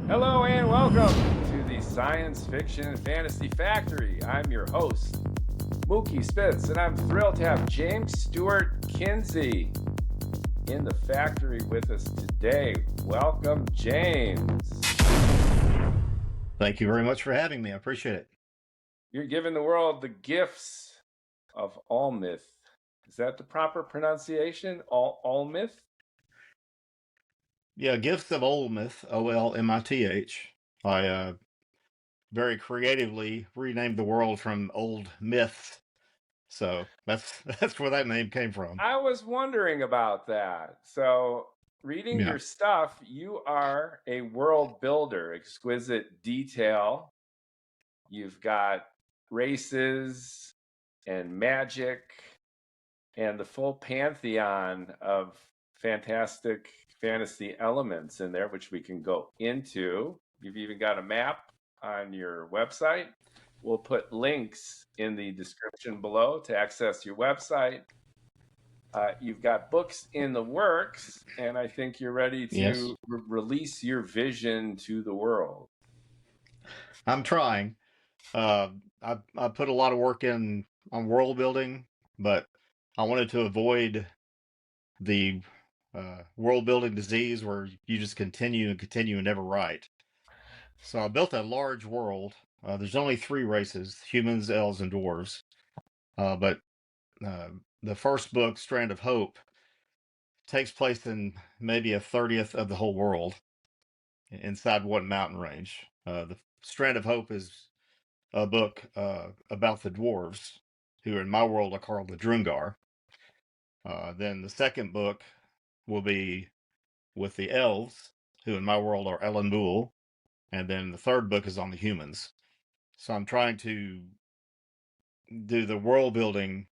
Hello and welcome to the Science Fiction and Fantasy Factory. I'm your host, Mookie Spitz, and I'm thrilled to have James Stuart Kinsey in the factory with us today. Welcome, James. Thank you very much for having me. I appreciate it. You're giving the world the Gifts of Olmith. Is that the proper pronunciation? Olmith? Yeah, Gifts of Olmith, Olmith. I very creatively renamed the world from old myths. So that's where that name came from. I was wondering about that. So, reading Yeah. your stuff, you are a world builder, exquisite detail. You've got races and magic and the full pantheon of fantastic fantasy elements in there, which we can go into. You've even got a map on your website. We'll put links in the description below to access your website. You've got books in the works, and I think you're ready to Yes. release your vision to the world. I'm trying. I put a lot of work in on world building, but I wanted to avoid the world building disease where you just continue and never write. So I built a large world. There's only three races: humans, elves, and dwarves. But the first book, Strand of Hope, takes place in maybe a 30th of the whole world inside one mountain range. The Strand of Hope is a book about the dwarves, who in my world are called the Drungar. Then the second book will be with the elves, who in my world are Ellen Boole. And then the third book is on the humans. So I'm trying to do the world building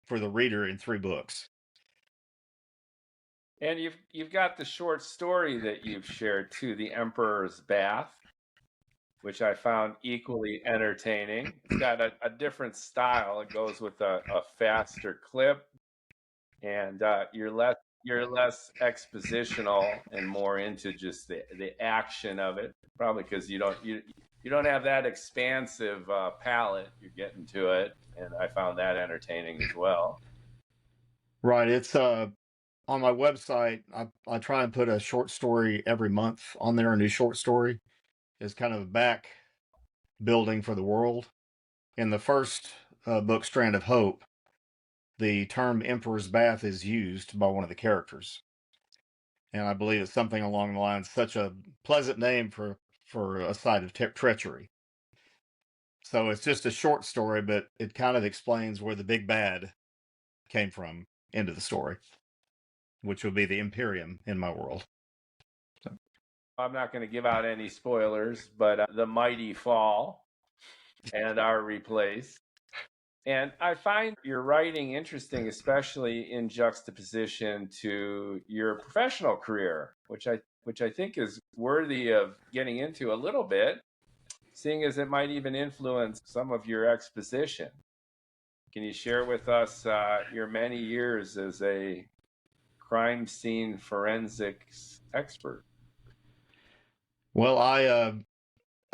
for the reader in three books. And you've got the short story that you've shared too, The Emperor's Bath, which I found equally entertaining. It's got a different style. It goes with a faster clip, and you're less expositional and more into just the action of it. Probably because you don't have that expansive palette. You're getting to it, and I found that entertaining as well. Right. It's on my website. I try and put a short story every month on there. A new short story is kind of back building for the world. In the first book, Strand of Hope, the term Emperor's Bath is used by one of the characters, and I believe it's something along the lines, such a pleasant name for a site of treachery. So it's just a short story, but it kind of explains where the big bad came from into the story, which would be the Imperium in my world. So. I'm not going to give out any spoilers, but the mighty fall and are replaced. And I find your writing interesting, especially in juxtaposition to your professional career, which I think is worthy of getting into a little bit, seeing as it might even influence some of your exposition. Can you share with us your many years as a crime scene forensics expert? Well, I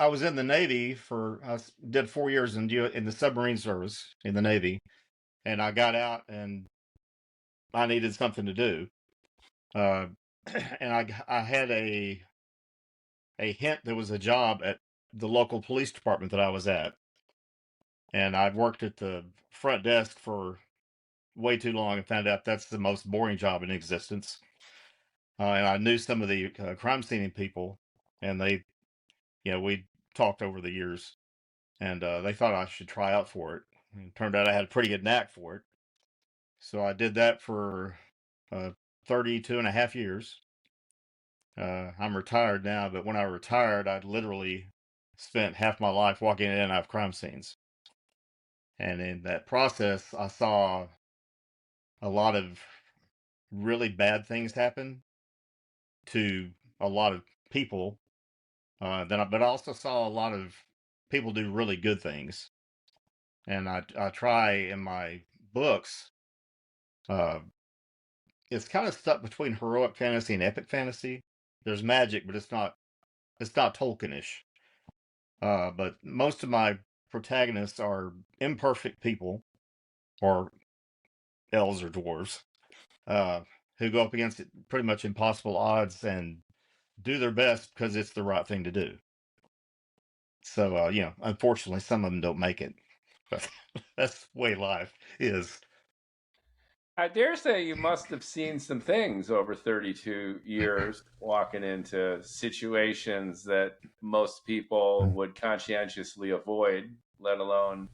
was in the Navy I did 4 years in the submarine service in the Navy, and I got out and I needed something to do. Uh, and I had a hint there was a job at the local police department that I was at, and I'd worked at the front desk for way too long and found out that's the most boring job in existence. And I knew some of the crime scene people, and we talked over the years, and they thought I should try out for it. And it turned out I had a pretty good knack for it. So I did that for 32 and a half years. I'm retired now, but when I retired, I'd literally spent half my life walking in and out of crime scenes. And in that process, I saw a lot of really bad things happen to a lot of people. But I also saw a lot of people do really good things. And I try in my books, uh, it's kind of stuck between heroic fantasy and epic fantasy. There's magic, but it's not it's not Tolkienish. But most of my protagonists are imperfect people, or elves or dwarves, uh, who go up against pretty much impossible odds and do their best because it's the right thing to do. So, unfortunately, some of them don't make it, but that's the way life is. I dare say you must have seen some things over 32 years walking into situations that most people would conscientiously avoid, let alone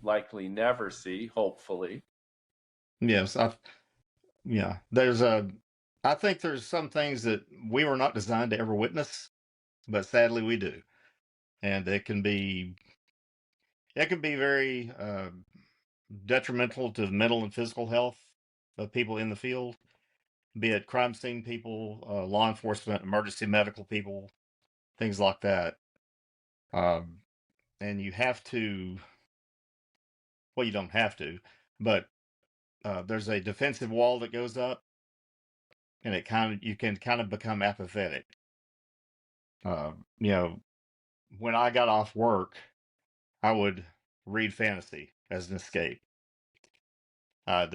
likely never see, hopefully. Yes, I think there's some things that we were not designed to ever witness, but sadly we do, and it can be very detrimental to the mental and physical health of people in the field, be it crime scene people, law enforcement, emergency medical people, things like that. Um, and you have to, well, you don't have to, but there's a defensive wall that goes up, and you can kind of become apathetic. Uh, you know, when I got off work, I would read fantasy as an escape. I'd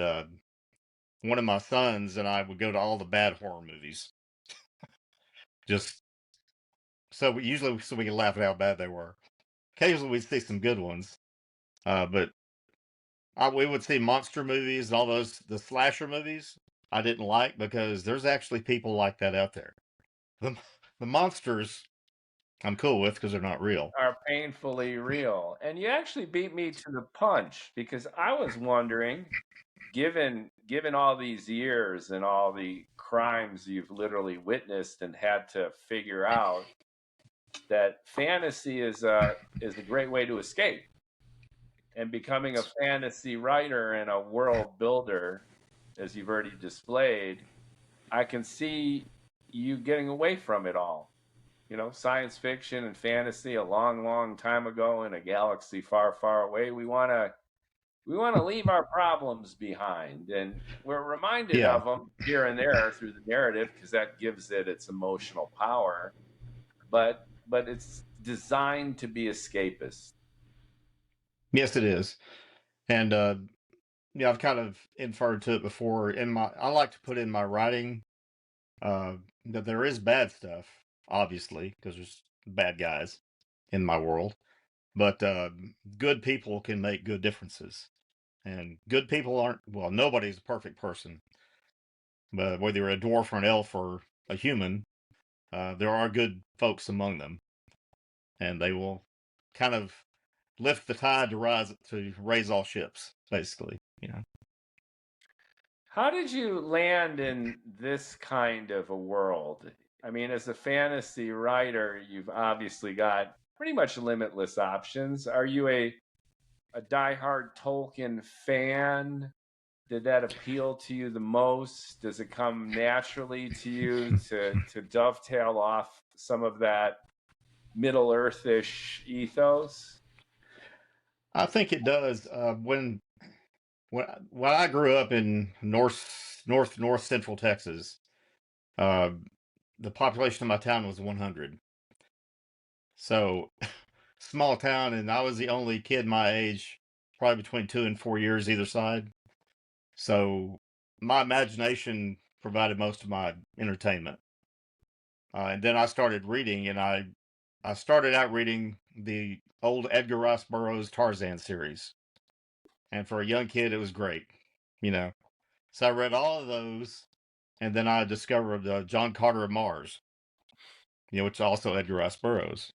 One of my sons and I would go to all the bad horror movies, just so we could laugh at how bad they were. Occasionally we'd see some good ones, but we would see monster movies and all the slasher movies I didn't like because there's actually people like that out there. The, the monsters I'm cool with because they're not real. Are painfully real. And you actually beat me to the punch because I was wondering, given all these years and all the crimes you've literally witnessed and had to figure out, that fantasy is a great way to escape. And becoming a fantasy writer and a world builder, as you've already displayed, I can see you getting away from it all. Science fiction and fantasy a long, long time ago in a galaxy far, far away. We want to leave our problems behind, and we're reminded Yeah. of them here and there through the narrative because that gives it its emotional power. But it's designed to be escapist. Yes, it is. And I've kind of inferred to it before. I like to put in my writing uh, that there is bad stuff, obviously, because there's bad guys in my world. But good people can make good differences, and good people aren't. Well, nobody's a perfect person, but whether you're a dwarf or an elf or a human, there are good folks among them, and they will kind of lift the tide to raise all ships, basically. How did you land in this kind of a world? I mean, as a fantasy writer, you've obviously got pretty much limitless options. Are you a diehard Tolkien fan? Did that appeal to you the most? Does it come naturally to you to dovetail off some of that Middle Earthish ethos? I think it does. When I grew up in north central Texas, uh, the population of my town was 100. So small town, and I was the only kid my age, probably between 2 and 4 years either side. So my imagination provided most of my entertainment. And then I started reading, and I started out reading the old Edgar Rice Burroughs Tarzan series. And for a young kid, it was great, you know. So I read all of those, and then I discovered John Carter of Mars, which is also Edgar Rice Burroughs.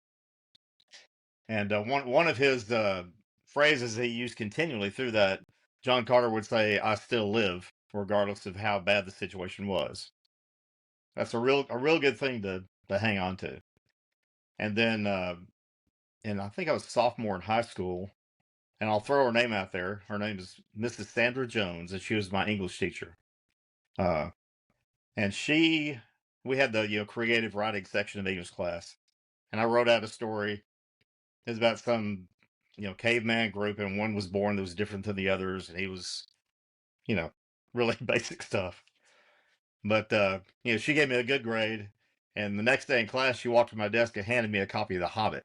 And one of his phrases he used continually through that, John Carter would say, "I still live, regardless of how bad the situation was." That's a real good thing to hang on to. And then, and I think I was a sophomore in high school, and I'll throw her name out there. Her name is Mrs. Sandra Jones, and she was my English teacher. Uh, and we had the creative writing section of English class, and I wrote out a story. It's about some caveman group, and one was born that was different than the others, and he was you know really basic stuff. But she gave me a good grade, And the next day in class, she walked to my desk and handed me a copy of The Hobbit.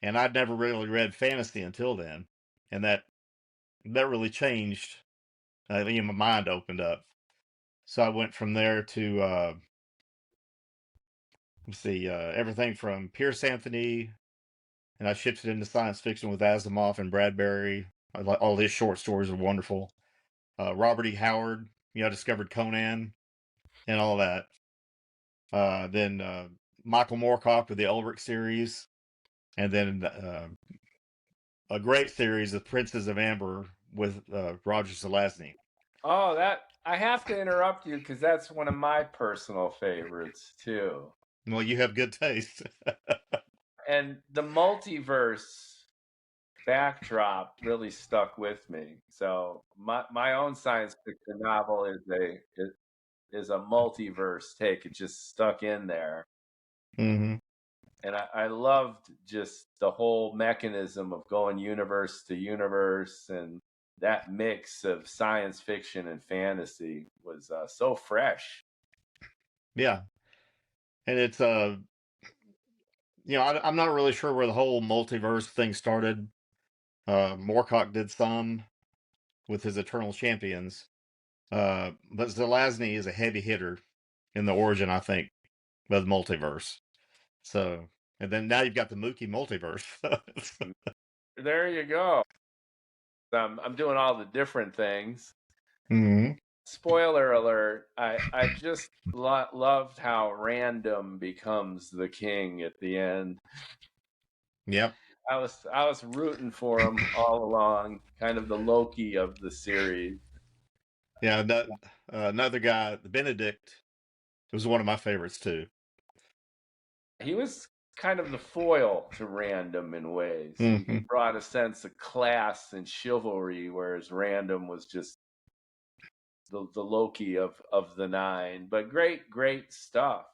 And I'd never really read fantasy until then, and that really changed. My mind opened up. So I went from there to let's see, everything from Pierce Anthony, and I shifted into science fiction with Asimov and Bradbury. All his short stories are wonderful. Robert E. Howard, I discovered Conan and all that. Then Michael Moorcock with the Ulrich series, and then a great series, The Princes of Amber with Roger Zelazny. Oh, I have to interrupt you because that's one of my personal favorites too. Well, you have good taste. And the multiverse backdrop really stuck with me. So my own science fiction novel is a multiverse take. It just stuck in there. Mm-hmm. And I loved just the whole mechanism of going universe to universe, and that mix of science fiction and fantasy was so fresh. Yeah, and it's I'm not really sure where the whole multiverse thing started. Moorcock did some with his Eternal Champions, but Zelazny is a heavy hitter in the origin, I think, of the multiverse. So, and then now you've got the Mookie multiverse. There you go. I'm doing all the different things. Mm-hmm. Spoiler alert, I just loved how random becomes the king at the end. Yep. I was rooting for him all along, kind of the Loki of the series. Yeah, another guy, Benedict, was one of my favorites too. He was kind of the foil to random in ways. Mm-hmm. He brought a sense of class and chivalry, whereas random was just the Loki of the nine. But great stuff.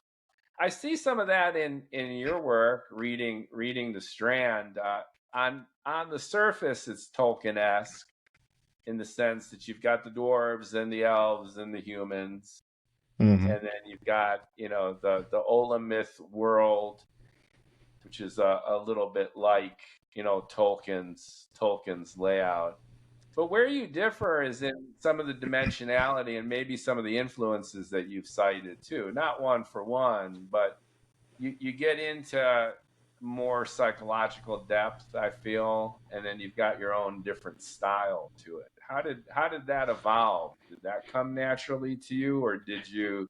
I see some of that in your work, reading the Strand. On the surface, it's Tolkien-esque in the sense that you've got the dwarves and the elves and the humans, Mm-hmm. and then you've got the Olmith world, which is a little bit like Tolkien's layout. But where you differ is in some of the dimensionality and maybe some of the influences that you've cited too. Not one for one, but you get into more psychological depth, I feel, and then you've got your own different style to it. How did that evolve? Did that come naturally to you, or did you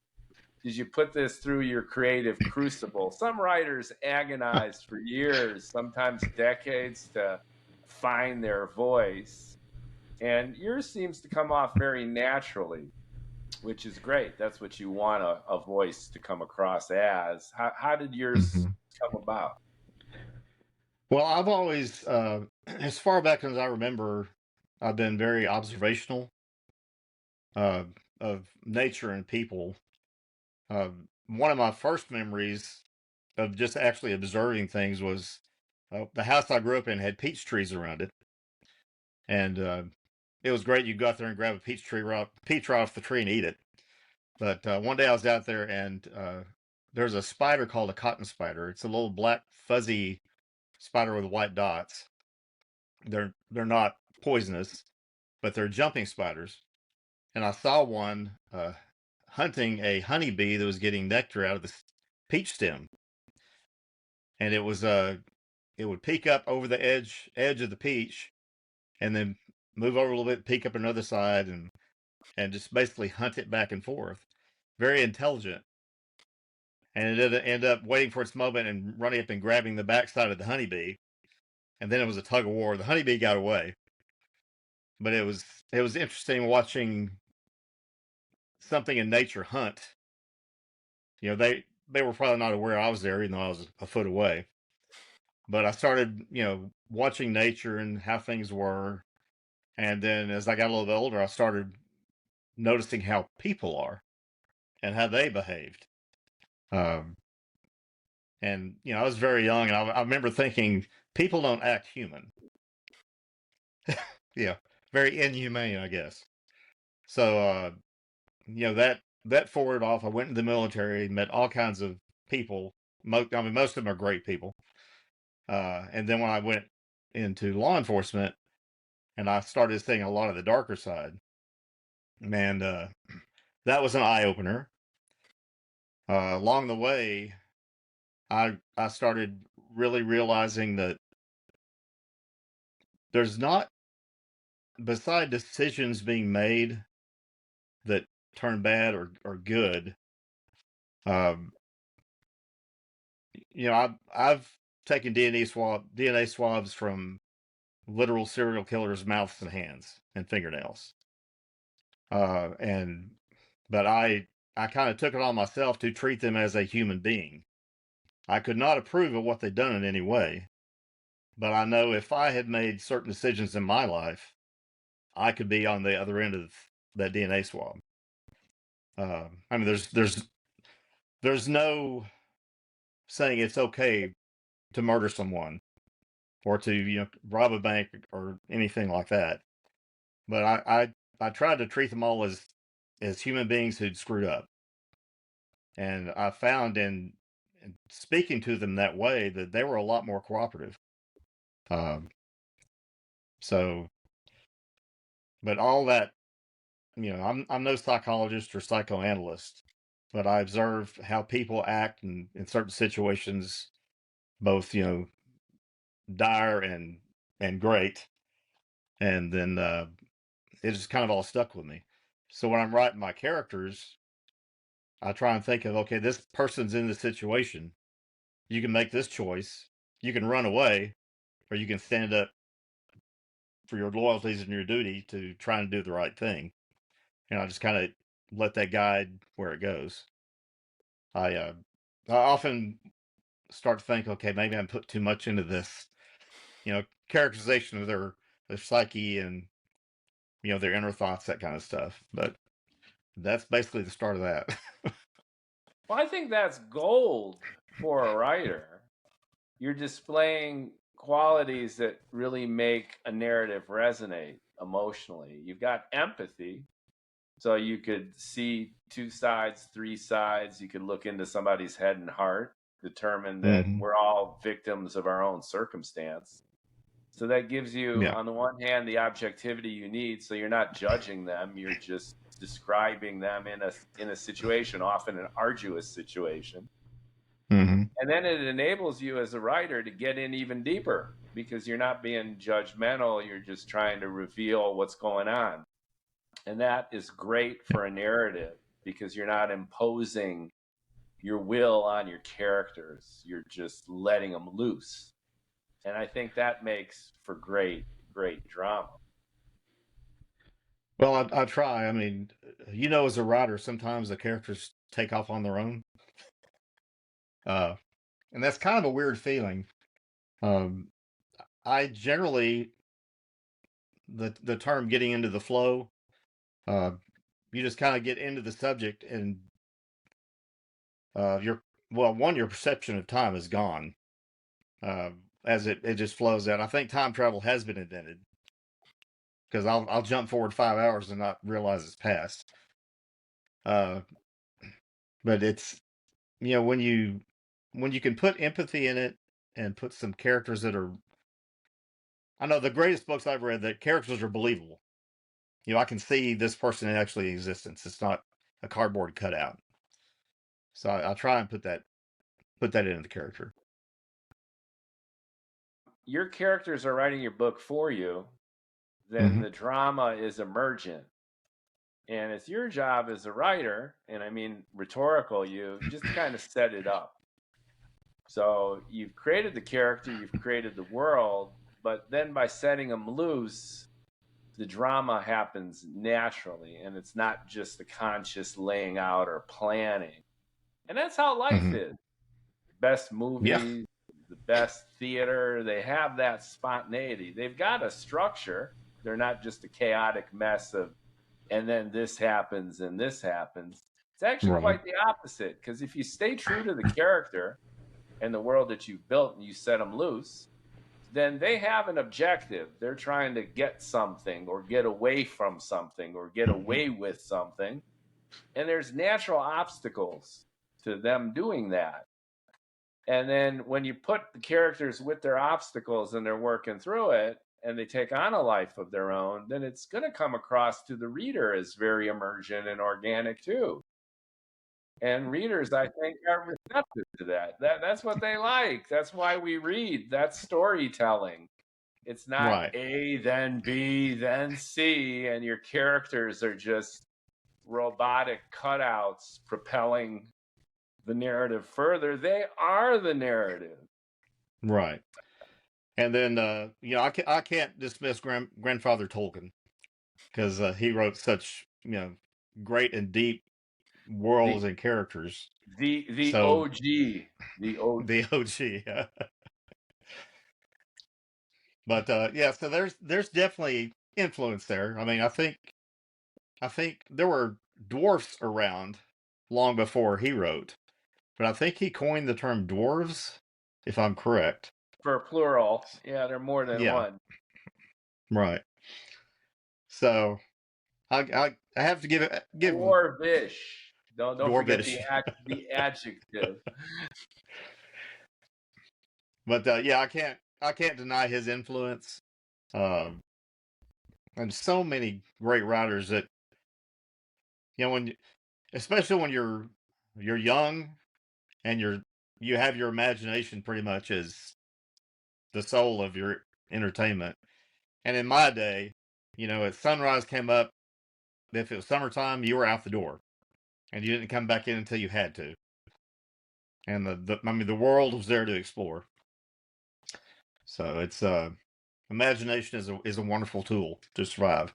put this through your creative crucible? Some writers agonize for years, sometimes decades, to find their voice, and yours seems to come off very naturally, which is great. That's what you want a voice to come across as. How did yours come about? Well, I've always, as far back as I remember, I've been very observational of nature and people. One of my first memories of just actually observing things was the house I grew up in had peach trees around it, and it was great. You go out there and grab a peach right off the tree and eat it. But one day I was out there, and there's a spider called a cotton spider. It's a little black fuzzy spider with white dots. They're not poisonous, but they're jumping spiders. And I saw one hunting a honeybee that was getting nectar out of the peach stem, and it would peek up over the edge of the peach, and then move over a little bit, peek up another side, and just basically hunt it back and forth. Very intelligent. And it ended up waiting for its moment and running up and grabbing the backside of the honeybee. And then it was a tug of war. The honeybee got away, but it was interesting watching something in nature hunt. They were probably not aware I was there, even though I was a foot away. But I started, watching nature and how things were. And then as I got a little bit older, I started noticing how people are and how they behaved. And I was very young, and I remember thinking people don't act human. Yeah, very inhumane, I guess. So that that forwarded off. I went in the military, met all kinds of people. Most of them are great people. And then when I went into law enforcement and I started seeing a lot of the darker side, and that was an eye opener. Along the way, I started really realizing that there's not, beside decisions being made that turn bad or good. Um, I've taken DNA swabs from literal serial killers' mouths and hands and fingernails. And but I kind of took it on myself to treat them as a human being. I could not approve of what they'd done in any way, but I know if I had made certain decisions in my life, I could be on the other end of that DNA swab. I mean, there's no saying it's okay to murder someone or to rob a bank or anything like that. But I tried to treat them all as human beings who'd screwed up, and I found in speaking to them that way that they were a lot more cooperative. Um, so, but all that, I'm no psychologist or psychoanalyst, but I observe how people act in certain situations, both dire and great, and then it just kind of all stuck with me. So when I'm writing my characters, I try and think of, okay, this person's in this situation. You can make this choice. You can run away, or you can stand up for your loyalties and your duty to try and do the right thing. And I just kind of let that guide where it goes. I often start to think, okay, maybe I'm put too much into this, characterization of their psyche and their inner thoughts, that kind of stuff. But that's basically the start of that. Well, I think that's gold for a writer. You're displaying qualities that really make a narrative resonate emotionally. You've got empathy, so you could see two sides, three sides. You could look into somebody's head and heart, determine that we're all victims of our own circumstance. So that gives you, on the one hand, the objectivity you need, so you're not judging them, you're just describing them in a situation, often an arduous situation. And then it enables you as a writer to get in even deeper because you're not being judgmental, you're just trying to reveal what's going on. And that is great for a narrative because you're not imposing your will on your characters, you're just letting them loose. And I think that makes for great drama. Well, I try. I mean, as a writer, sometimes the characters take off on their own. And that's kind of a weird feeling. I generally, the term getting into the flow, you just kind of get into the subject and your perception of time is gone as it just flows out. I think time travel has been invented because I'll jump forward 5 hours and not realize it's passed. But it's when you can put empathy in it and put some characters that are, I know the greatest books I've read, that characters are believable. I can see this person in actually existence. It's not a cardboard cutout. So I try and put that into the character. Your characters are writing your book for you, then the drama is emergent. And it's your job as a writer, and I mean rhetorical, you just kind of set it up. So you've created the character, you've created the world, but then by setting them loose, the drama happens naturally, and it's not just the conscious laying out or planning. And that's how life is. Best movies, the best theater, they have that spontaneity. They've got a structure. They're not just a chaotic mess of, and then this happens and this happens. It's actually quite the opposite, because if you stay true to the character and the world that you've built and you set them loose, then they have an objective. They're trying to get something or get away from something or get away with something. And there's natural obstacles to them doing that. And then when you put the characters with their obstacles and they're working through it and they take on a life of their own, then it's going to come across to the reader as very emergent and organic too. And readers, I think, are receptive to that. That's what they like. That's why we read. That's storytelling. It's not Right. A, then B, then C, and your characters are just robotic cutouts propelling the narrative further. They are the narrative. Right. And then, I can't dismiss Grandfather Tolkien because he wrote such, great and deep The worlds and characters. the So OG, the OG. the OG, yeah. But yeah, so there's definitely influence there. I mean, I think there were dwarfs around long before he wrote, but I think he coined the term dwarves, if I'm correct. For plural. Yeah, they're more than Yeah, one. right. So I have to give him Dwarvish. Don't forget dwarvish. the adjective. But yeah, I can't deny his influence. Um, and so many great writers that especially when you're young and you have your imagination pretty much as the soul of your entertainment. And in my day, as sunrise came up, if it was summertime, you were out the door, and you didn't come back in until you had to. And the world was there to explore. So it's imagination is a wonderful tool to survive.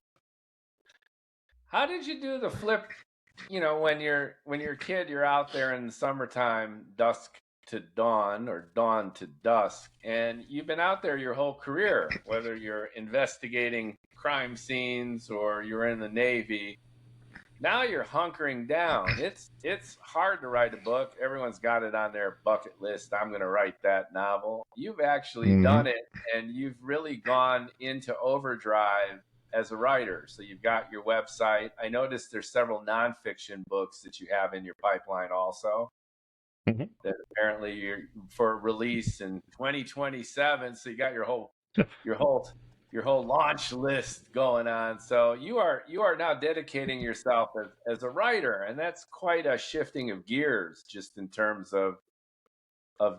How did you do the flip? When you're a kid, you're out there in the summertime, dusk to dawn or dawn to dusk, and you've been out there your whole career, whether you're investigating crime scenes or you're in the Navy. Now you're hunkering down. It's hard to write a book. Everyone's got it on their bucket list. I'm going to write that novel. You've actually Hmm. done it, and you've really gone into overdrive as a writer. So you've got your website. I noticed there's several nonfiction books that you have in your pipeline also Hmm. that apparently you're for release in 2027. So you got your whole your whole launch list going on. So you are now dedicating yourself as a writer, and that's quite a shifting of gears, just in terms of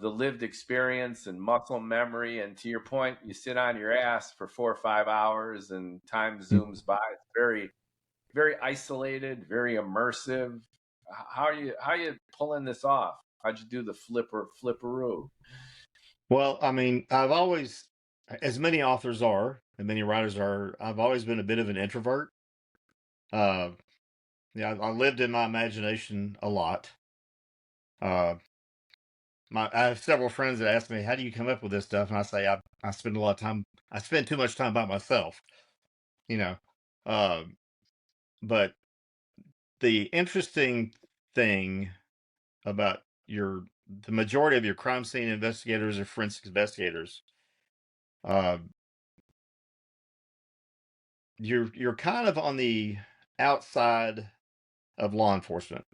the lived experience and muscle memory. And to your point, you sit on your ass for 4 or 5 hours, and time zooms by. It's very very isolated, very immersive. How are you pulling this off? How'd you do the flipperoo? Well, I mean, I've always, as many authors are, and many writers are, I've always been a bit of an introvert. Uh, yeah, I lived in my imagination a lot. Uh, I have several friends that ask me, "How do you come up with this stuff?" And I say, I spend a lot of time. I spend too much time by myself, you know. Uh, but the interesting thing about the majority of your crime scene investigators or forensic investigators, uh, you're kind of on the outside of law enforcement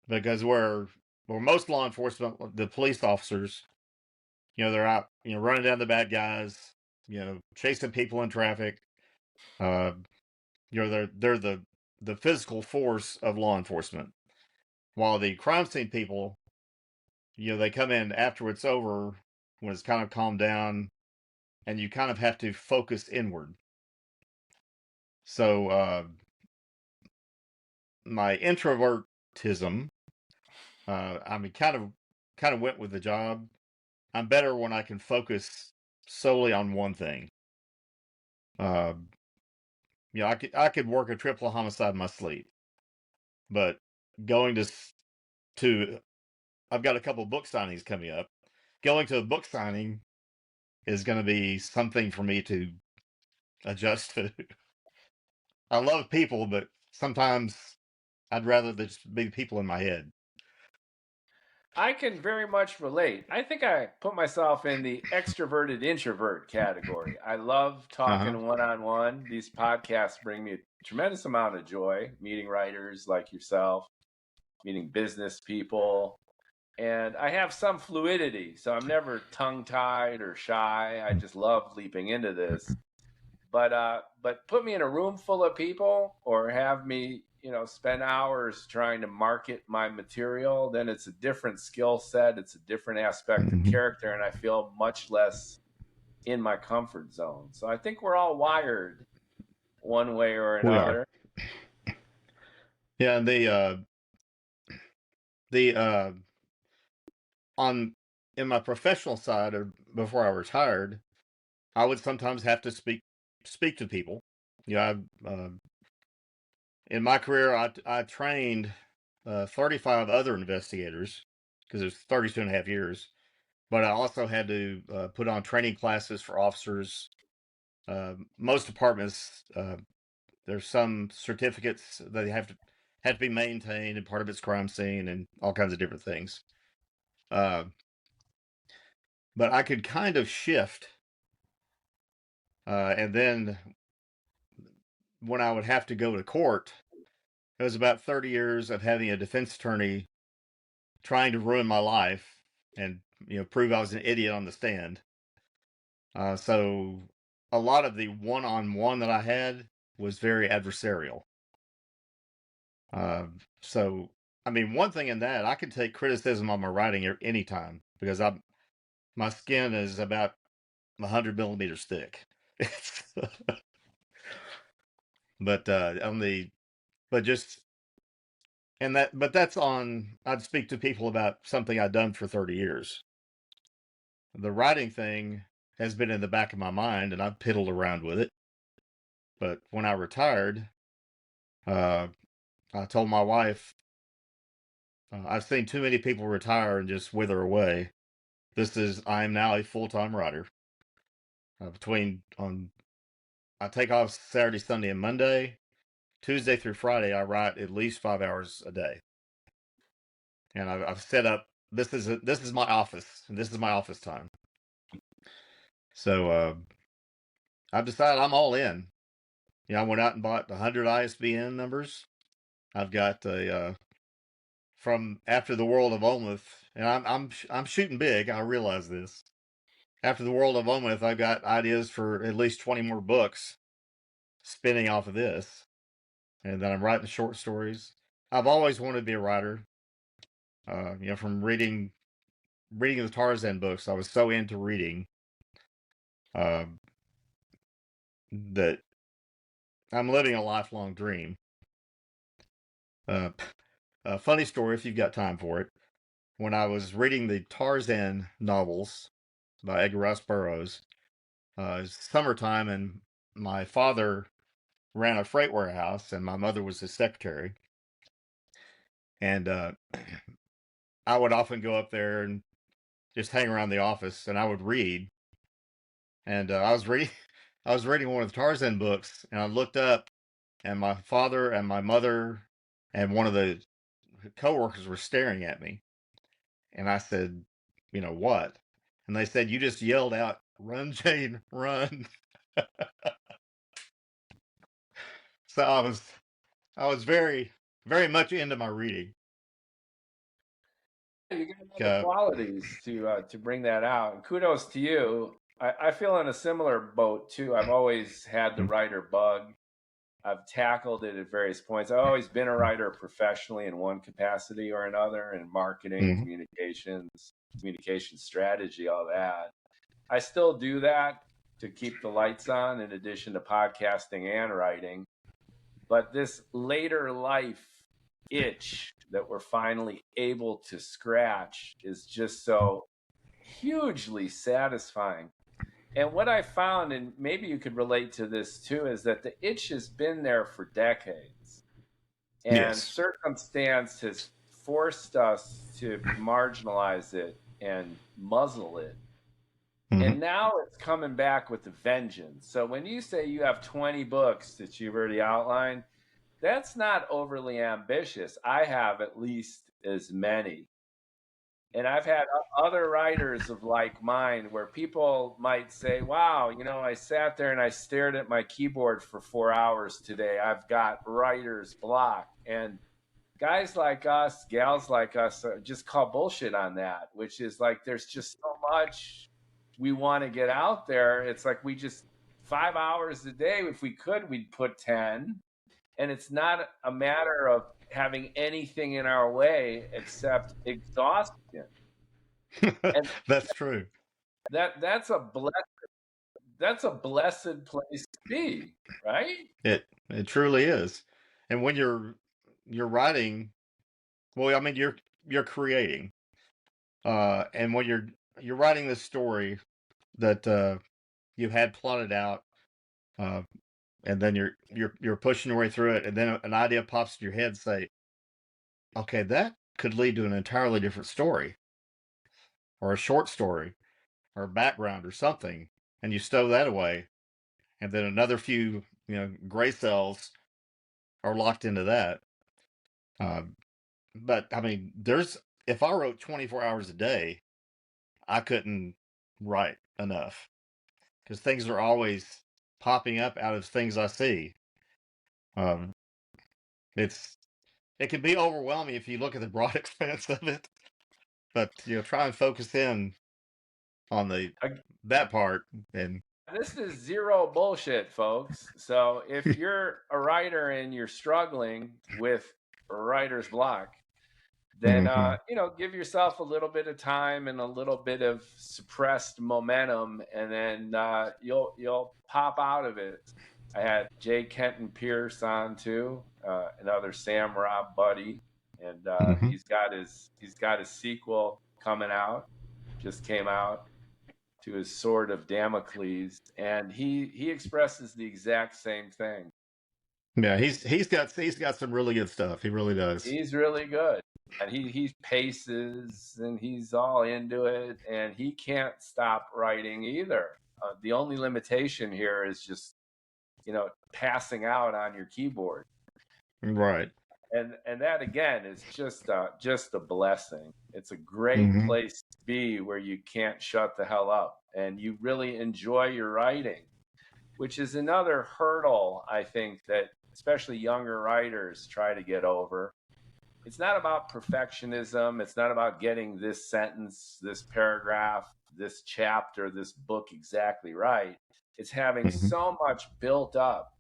because where most law enforcement, the police officers, they're out, running down the bad guys, chasing people in traffic. Uh, they're the physical force of law enforcement, while the crime scene people, they come in after it's over, when it's kind of calmed down, and you kind of have to focus inward. So my introvertism, I mean, kind of went with the job. I'm better when I can focus solely on one thing. Uh, I could work a triple homicide in my sleep, but going to I've got a couple book signings coming up. Going to a book signing is going to be something for me to adjust to. I love people, but sometimes I'd rather there just be people in my head. I can very much relate. I think I put myself in the extroverted introvert category. I love Uh-huh. talking one on one. These podcasts bring me a tremendous amount of joy, meeting writers like yourself, meeting business people. And I have some fluidity, so I'm never tongue tied or shy. I just love leaping into this. But put me in a room full of people or have me, spend hours trying to market my material, then it's a different skill set, it's a different aspect of Hmm. character, and I feel much less in my comfort zone. So I think we're all wired one way or We are. another. Yeah, and the on in my professional side, or before I retired, I would sometimes have to speak to people. In my career, I trained 35 other investigators because it was 32 and a half years. But I also had to put on training classes for officers. Most departments, there's some certificates that have to be maintained, and part of it's crime scene and all kinds of different things. Uh, but I could kind of shift, and then when I would have to go to court, it was about 30 years of having a defense attorney trying to ruin my life and prove I was an idiot on the stand. So a lot of the one-on-one that I had was very adversarial. So I mean, one thing in that I can take criticism on my writing anytime because my skin is about 100 millimeters thick. but on the but just and that but that's on I'd speak to people about something I'd done for 30 years. The writing thing has been in the back of my mind and I've piddled around with it. But when I retired, uh, I told my wife, I've seen too many people retire and just wither away. I am now a full-time writer. I take off Saturday, Sunday, and Monday. Tuesday through Friday, I write at least 5 hours a day. And I've set up, this is my office, and this is my office time. So, I've decided I'm all in. I went out and bought 100 ISBN numbers. I've got from After the World of Olmith, and I'm shooting big. I realize this. After the World of Olmith, I've got ideas for at least 20 more books spinning off of this, and then I'm writing short stories. I've always wanted to be a writer. From reading the Tarzan books, I was so into reading uh, that I'm living a lifelong dream. Uh, a funny story, if you've got time for it. When I was reading the Tarzan novels by Edgar Rice Burroughs, it's summertime, and my father ran a freight warehouse, and my mother was his secretary. And I would often go up there and just hang around the office, and I would read. And I was reading one of the Tarzan books, and I looked up, and my father and my mother and one of the coworkers were staring at me. And I said, what? And they said, you just yelled out, "Run, Jane, run!" So I was very, very much into my reading. You got all the Uh, qualities to bring that out. And kudos to you. I feel in a similar boat too. I've always had the writer bug. I've tackled it at various points. I've always been a writer professionally in one capacity or another, in marketing, mhm. communications, communication strategy, all that. I still do that to keep the lights on in addition to podcasting and writing. But this later life itch that we're finally able to scratch is just so hugely satisfying. And what I found, and maybe you could relate to this too, is that the itch has been there for decades. And Yes. circumstance has forced us to marginalize it and muzzle it. Hmm. And now it's coming back with a vengeance. So when you say you have 20 books that you've already outlined, that's not overly ambitious. I have at least as many. And I've had other writers of like mine where people might say, wow, I sat there and I stared at my keyboard for 4 hours today. I've got writer's block. And guys like us, gals like us, just call bullshit on that, which is like there's just so much we want to get out there. It's like we just 5 hours a day, if we could, we'd put 10. And it's not a matter of having anything in our way except exhaustion. And That's true. that's a blessed place to be, right? It truly is. And when you're writing, well, I mean you're creating. And when you're writing this story that you had plotted out, uh, and then you're pushing your way through it, and then an idea pops in your head, say, okay, that could lead to an entirely different story, or a short story, or a background, or something, and you stow that away, and then another few gray cells are locked into that. But I mean, if I wrote 24 hours a day, I couldn't write enough because things are always popping up out of things I see. Um, it can be overwhelming if you look at the broad expanse of it, but try and focus in on that part. And This is zero bullshit, folks. So if you're a writer and you're struggling with writer's block, then give yourself a little bit of time and a little bit of suppressed momentum, and then you'll pop out of it. I had J. Kenton Pierce on too, another Sam Robb buddy, and he's got his sequel coming out, just came out, to his Sword of Damocles, and he expresses the exact same thing. Yeah, he's got some really good stuff. He really does. He's really good, and he paces, and he's all into it, and he can't stop writing either. The only limitation here is just passing out on your keyboard, right? And that again is just a blessing. It's a great place to be where you can't shut the hell up and you really enjoy your writing, which is another hurdle I think that especially younger writers try to get over. It's not about perfectionism. It's not about getting this sentence, this paragraph, this chapter, this book exactly right. It's having so much built up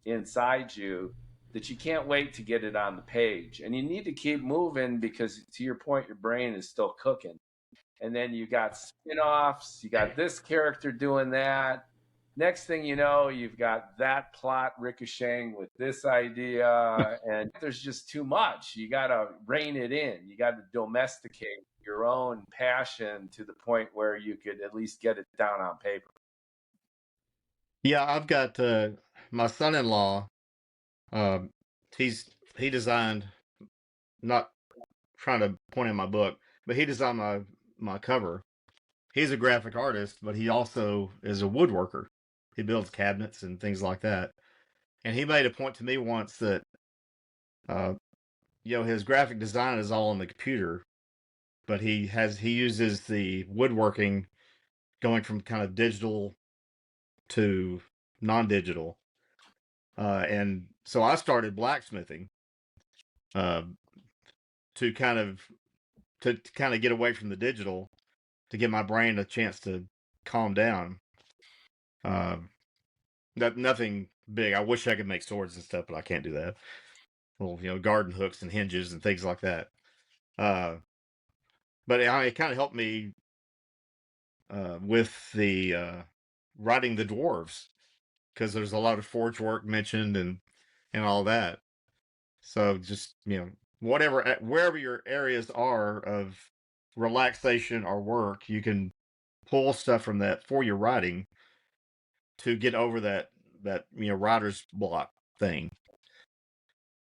inside you that you can't wait to get it on the page. And you need to keep moving because, to your point, your brain is still cooking. And then you got spin-offs, you got this character doing that. Next thing you know, you've got that plot ricocheting with this idea, and there's just too much. You got to rein it in. You got to domesticate your own passion to the point where you could at least get it down on paper. Yeah, I've got my son-in-law. He designed, not trying to point in my book, but he designed my cover. He's a graphic artist, but he also is a woodworker. He builds cabinets and things like that. And he made a point to me once that, his graphic design is all on the computer, but he uses the woodworking going from kind of digital to non-digital. And so I started blacksmithing to kind of get away from the digital, to give my brain a chance to calm down. Nothing big. I wish I could make swords and stuff, but I can't do that. Little, garden hooks and hinges and things like that. But it kind of helped me with the writing the dwarves, because there's a lot of forge work mentioned and all that. So just wherever your areas are of relaxation or work, you can pull stuff from that for your writing to get over that writer's block thing.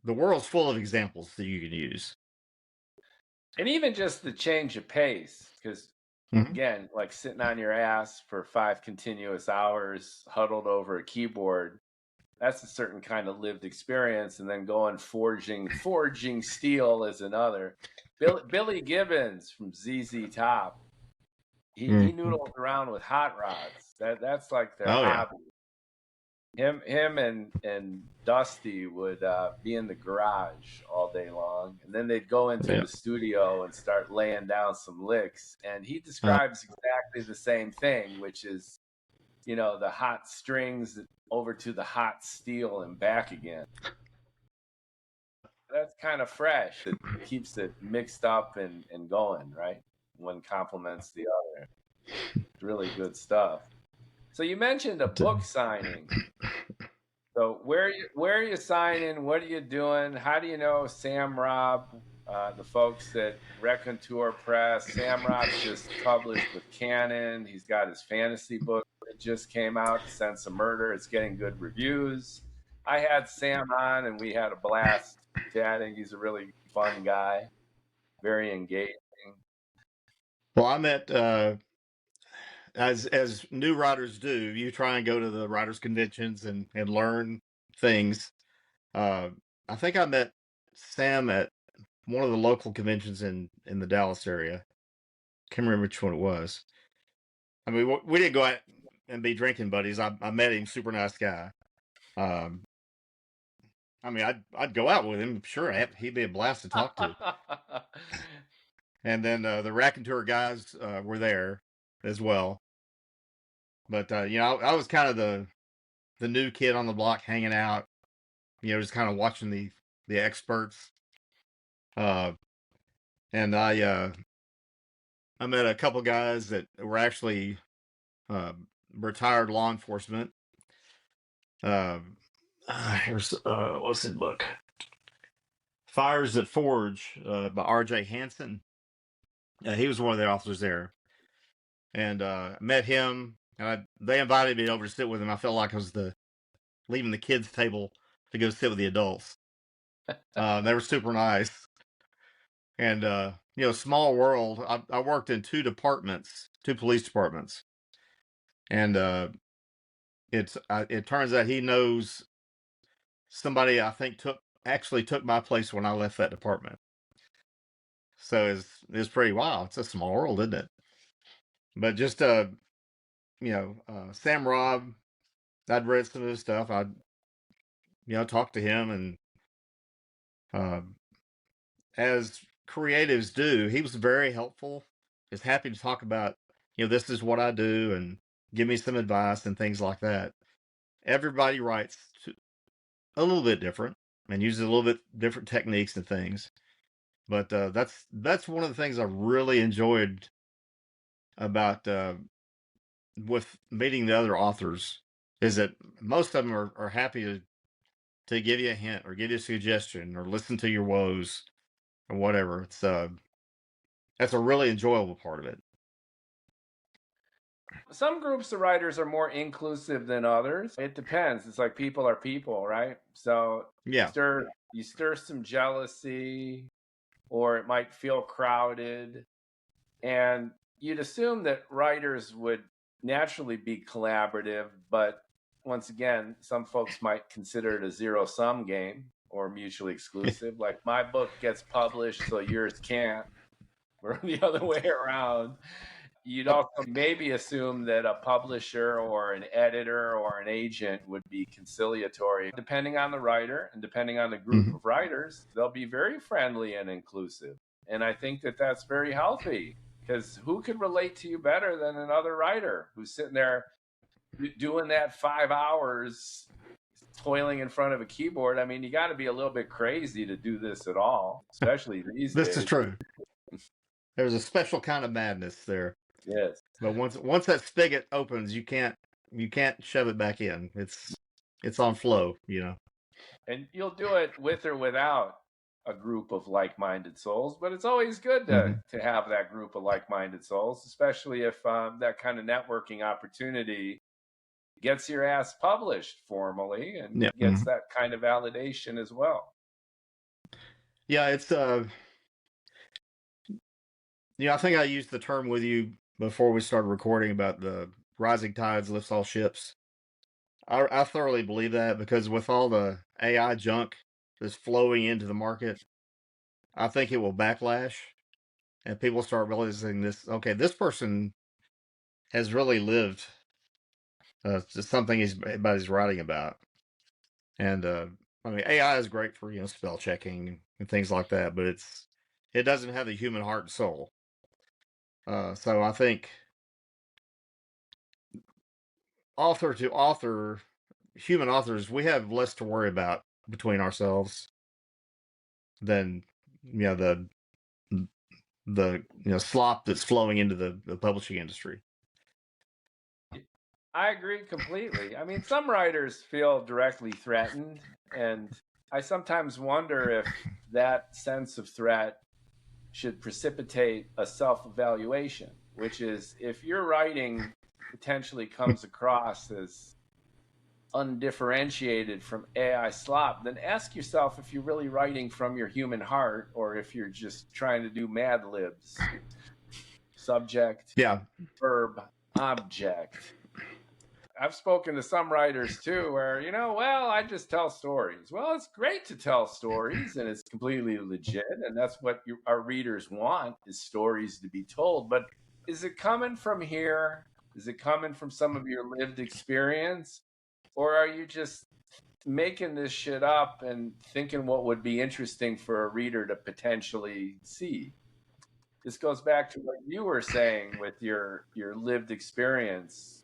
The world's full of examples that you can use. And even just the change of pace, because again, like sitting on your ass for 5 continuous hours, huddled over a keyboard, That's a certain kind of lived experience. And then going forging steel is another. Billy Gibbons from ZZ Top, he noodles around with hot rods. That's like their hobby. Him and Dusty would be in the garage all day long, and then they'd go into the studio and start laying down some licks. And he describes exactly the same thing, which is, the hot strings over to the hot steel and back again. That's kind of fresh. It keeps it mixed up and going, right? One complements the other. It's really good stuff. So you mentioned a book signing. So where are you signing? What are you doing? How do you know Sam Robb, the folks at Raconteur Press? Sam Robb's just published with Canon. He's got his fantasy book that just came out, Sense of Murder. It's getting good reviews. I had Sam on, and we had a blast chatting. He's a really fun guy, very engaging. Well, I met, as new writers do, you try and go to the writers' conventions and learn things. I think I met Sam at one of the local conventions in the Dallas area. Can't remember which one it was. I mean, we didn't go out and be drinking buddies. I met him, super nice guy. I mean, I'd go out with him. Sure, he'd be a blast to talk to. And then the Raconteur guys were there as well. But I was kind of the new kid on the block, hanging out. Just kind of watching the experts. And I met a couple guys that were actually retired law enforcement. Here's what's the book? Fires That Forge by R.J. Hansen. He was one of the authors there, and met him. And they invited me over to sit with him. I felt like I was leaving the kids' table to go sit with the adults. They were super nice, and small world. I worked in two police departments, and it turns out he knows somebody I think actually took my place when I left that department. So it's pretty wild. It's a small world, isn't it? But just Sam Robb, I'd read some of his stuff. I'd talk to him, and as creatives do, he was very helpful. He's happy to talk about, this is what I do, and give me some advice and things like that. Everybody writes a little bit different and uses a little bit different techniques and things. But that's one of the things I really enjoyed about with meeting the other authors, is that most of them are happy to give you a hint or give you a suggestion or listen to your woes or whatever. It's that's a really enjoyable part of it. Some groups of writers are more inclusive than others. It depends. It's like people are people, right? So yeah, you stir some jealousy, or it might feel crowded, and you'd assume that writers would naturally be collaborative, but once again, some folks might consider it a zero-sum game or mutually exclusive. Like, my book gets published, so yours can't, or the other way around. You'd also maybe assume that a publisher or an editor or an agent would be conciliatory. Depending on the writer and depending on the group of writers, they'll be very friendly and inclusive. And I think that that's very healthy, because who could relate to you better than another writer who's sitting there doing that 5 hours, toiling in front of a keyboard? I mean, you got to be a little bit crazy to do this at all, especially these days. This is true. There's a special kind of madness there. Yes. But once that spigot opens, you can't shove it back in. It's on flow, And you'll do it with or without a group of like-minded souls, but it's always good to have that group of like-minded souls, especially if that kind of networking opportunity gets your ass published formally and gets that kind of validation as well. Yeah, it's I think I used the term with you before we started recording about the rising tides lifts all ships. I thoroughly believe that, because with all the AI junk that's flowing into the market, I think it will backlash, and people start realizing this. Okay, this person has really lived just something he's writing about, and I mean AI is great for spell checking and things like that, but it doesn't have the human heart and soul. So I think author to author, human authors, we have less to worry about between ourselves than the slop that's flowing into the publishing industry. I agree completely. I mean, some writers feel directly threatened, and I sometimes wonder if that sense of threat should precipitate a self-evaluation, which is if your writing potentially comes across as undifferentiated from AI slop, then ask yourself if you're really writing from your human heart or if you're just trying to do Mad Libs. Subject, Yeah. verb, object. I've spoken to some writers too where, well, I just tell stories. Well, it's great to tell stories and it's completely legit. And that's what our readers want, is stories to be told. But is it coming from here? Is it coming from some of your lived experience? Or are you just making this shit up and thinking what would be interesting for a reader to potentially see? This goes back to what you were saying with your lived experience.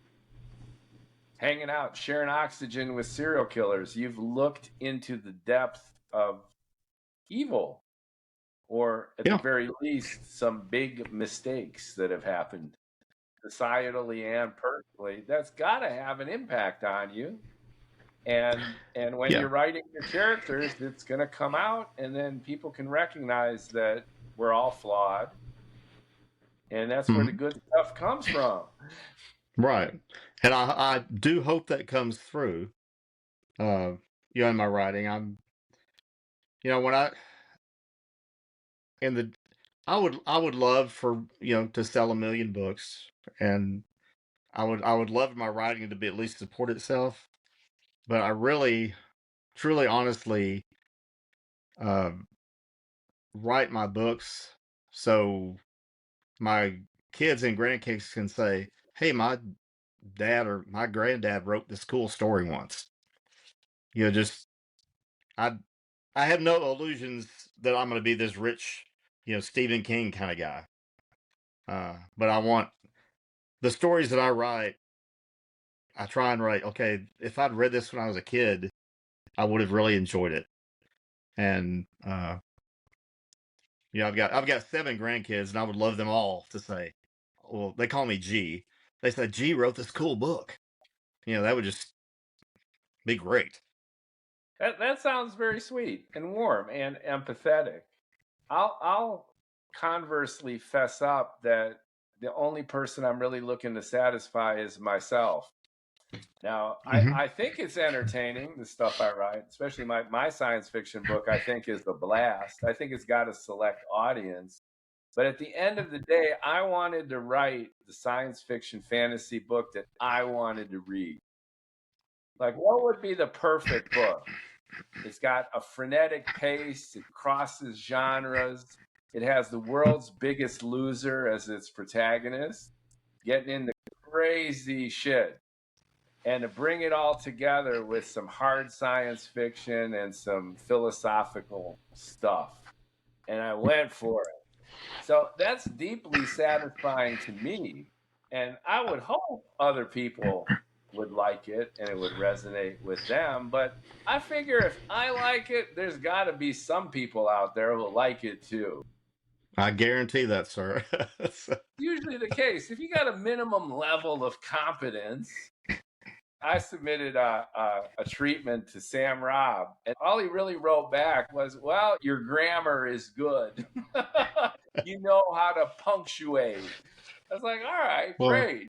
Hanging out, sharing oxygen with serial killers. You've looked into the depth of evil, or at the very least, some big mistakes that have happened societally and personally. That's got to have an impact on you. And when you're writing your characters, it's going to come out, and then people can recognize that we're all flawed. And that's where the good stuff comes from. Right. And I do hope that comes through. In my writing, when I would love for, to sell 1 million books, and I would love my writing to be at least support itself. But I really, truly, honestly, write my books so my kids and grandkids can say, "Hey, my dad or my granddad wrote this cool story once." Just I have no illusions that I'm going to be this rich, Stephen King kind of guy. But I want the stories that I write. I try and write, okay, if I'd read this when I was a kid, I would have really enjoyed it. And I've got 7 grandkids, and I would love them all to say, well, they call me G. They said G wrote this cool book. That would just be great. That sounds very sweet and warm and empathetic. I'll conversely fess up that the only person I'm really looking to satisfy is myself. Now, I think it's entertaining, the stuff I write, especially my science fiction book, I think is a blast. I think it's got a select audience. But at the end of the day, I wanted to write the science fiction fantasy book that I wanted to read. Like, what would be the perfect book? It's got a frenetic pace. It crosses genres. It has the world's biggest loser as its protagonist, getting into crazy shit. And to bring it all together with some hard science fiction and some philosophical stuff. And I went for it. So that's deeply satisfying to me. And I would hope other people would like it and it would resonate with them. But I figure if I like it, there's got to be some people out there who will like it too. I guarantee that, sir. Usually the case. If you got a minimum level of competence, I submitted a treatment to Sam Robb, and all he really wrote back was, well, your grammar is good. You know how to punctuate. I was like, all right, well, great.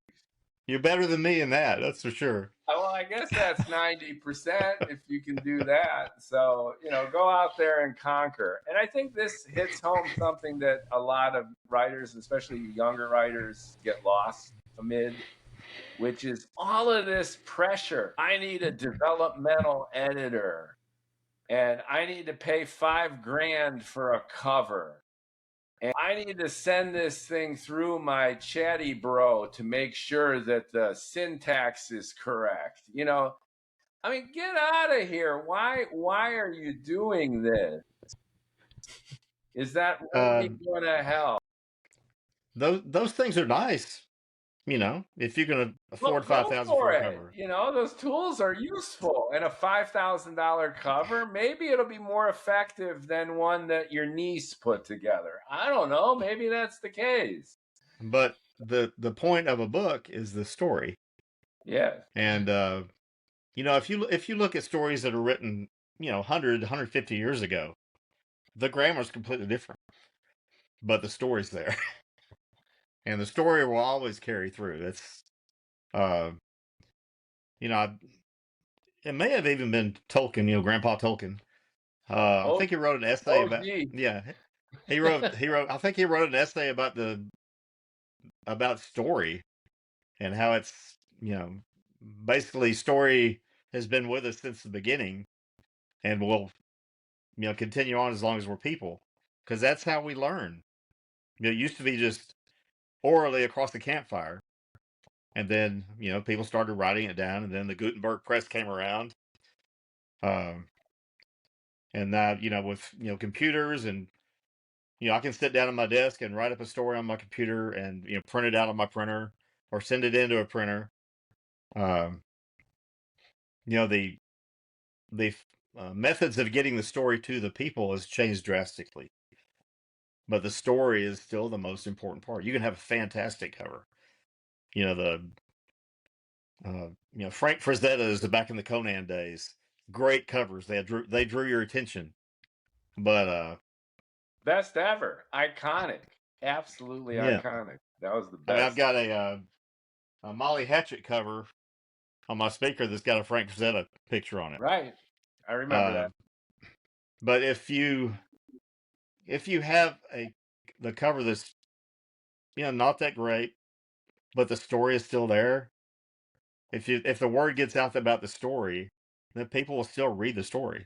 You're better than me in that, that's for sure. Well, I guess that's 90% if you can do that. So, go out there and conquer. And I think this hits home something that a lot of writers, especially younger writers, get lost amid. which is all of this pressure. I need a developmental editor, and I need to pay $5,000 for a cover. And I need to send this thing through my chatty bro to make sure that the syntax is correct. I mean, get out of here. Why are you doing this? Is that really going to help? Those things are nice. If you're going to afford Go $5,000 for for a it. cover. Those tools are useful. And a $5,000 cover, maybe it'll be more effective than one that your niece put together. I don't know. Maybe that's the case. But the point of a book is the story. Yeah. And if you look at stories that are written 100, 150 years ago, the grammar is completely different, but the story's there. And the story will always carry through. It's it may have even been Tolkien, Grandpa Tolkien. I think he wrote an essay about he wrote I think he wrote an essay about story and how it's basically story has been with us since the beginning and will continue on as long as we're people, because that's how we learn. It used to be just orally across the campfire, and then people started writing it down, and then the Gutenberg press came around, and now with computers, and I can sit down at my desk and write up a story on my computer and print it out on my printer or send it into a printer. um, the methods of getting the story to the people has changed drastically, but the story is still the most important part. You can have a fantastic cover, the Frank Frazetta's back in the Conan days, great covers. They drew your attention, but best ever, iconic, absolutely yeah, iconic. That was the I mean, I've best. got a Molly Hatchet cover on my speaker that's got a Frank Frazetta picture on it. Right, I remember that. But if you have the cover that's not that great, but the story is still there, if the word gets out about the story, then people will still read the story.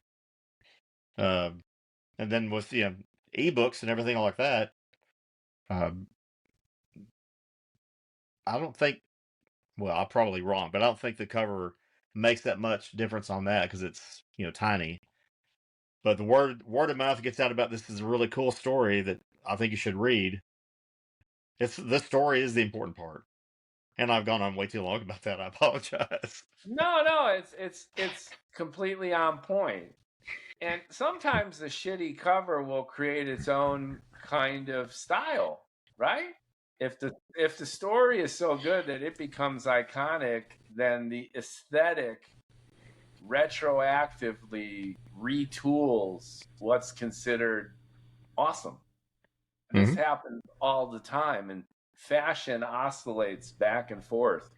And then with ebooks and everything like that, um, I don't think. Well, I'm probably wrong, but I don't think the cover makes that much difference on that because it's tiny. But the word of mouth gets out about this is a really cool story that I think you should read. The story is the important part, and I've gone on way too long about that. I apologize. No, it's completely on point. And sometimes the shitty cover will create its own kind of style, right? If the story is so good that it becomes iconic, then the aesthetic retroactively retools what's considered awesome. This happens all the time, and fashion oscillates back and forth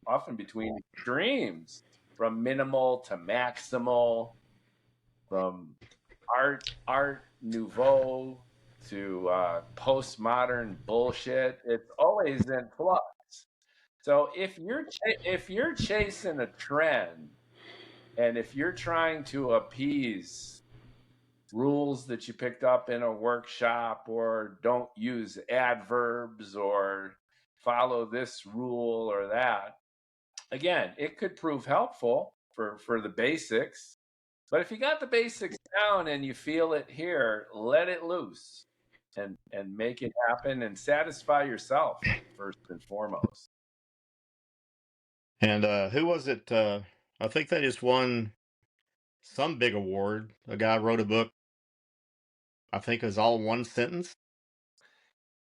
often between extremes, from minimal to maximal, from art nouveau to postmodern bullshit. It's always in flux. So if you're chasing a trend, and if you're trying to appease rules that you picked up in a workshop, or don't use adverbs, or follow this rule or that, again, it could prove helpful for the basics. But if you got the basics down and you feel it here, let it loose and make it happen and satisfy yourself first and foremost. And who was it? I think they just won some big award. A guy wrote a book, I think it was all one sentence.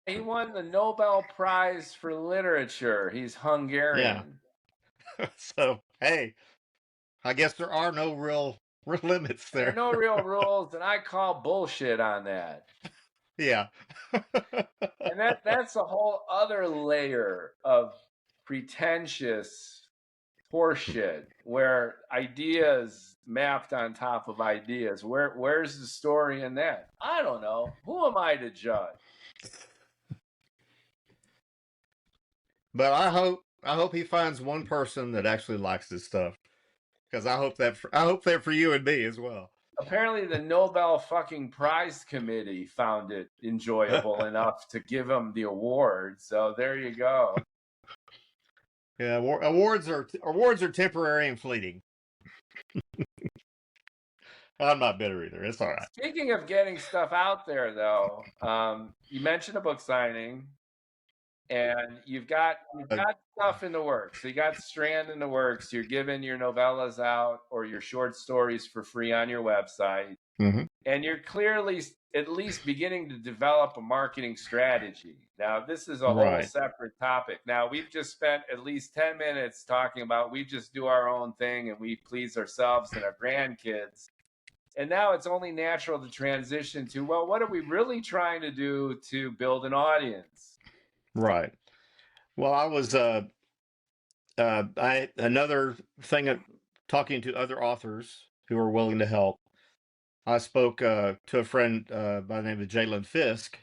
He won the Nobel Prize for Literature. He's Hungarian. Yeah. So, hey, I guess there are no real limits there. There are no real rules, and I call bullshit on that. Yeah. And that's a whole other layer of pretentious horseshit, where ideas mapped on top of ideas. Where's the story in that? I don't know. Who am I to judge? But I hope he finds one person that actually likes this stuff, because I hope that for you and me as well. Apparently, the Nobel fucking Prize Committee found it enjoyable enough to give him the award. So there you go. Yeah, awards are temporary and fleeting. I'm not bitter either. It's all right. Speaking of getting stuff out there, though, you mentioned a book signing, and you've got stuff in the works. So you got Strand in the works. You're giving your novellas out or your short stories for free on your website, and you're clearly at least beginning to develop a marketing strategy. Now, this is a whole separate topic. Now, we've just spent at least 10 minutes talking about we just do our own thing and we please ourselves and our grandkids. And now it's only natural to transition to, well, what are we really trying to do to build an audience? Right. Well, I was another thing, talking to other authors who are willing to help. I spoke to a friend by the name of Jalen Fisk,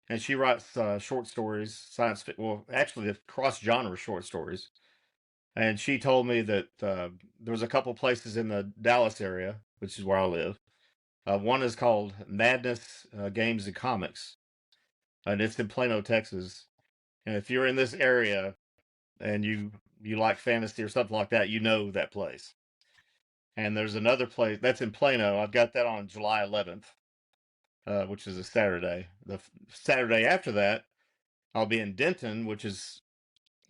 and she writes short stories, actually cross-genre short stories. And she told me that there was a couple places in the Dallas area, which is where I live. One is called Madness Games and Comics, and it's in Plano, Texas. And if you're in this area and you like fantasy or something like that, you know that place. And there's another place that's in Plano. I've got that on July 11th, which is a Saturday. The Saturday after that, I'll be in Denton, which is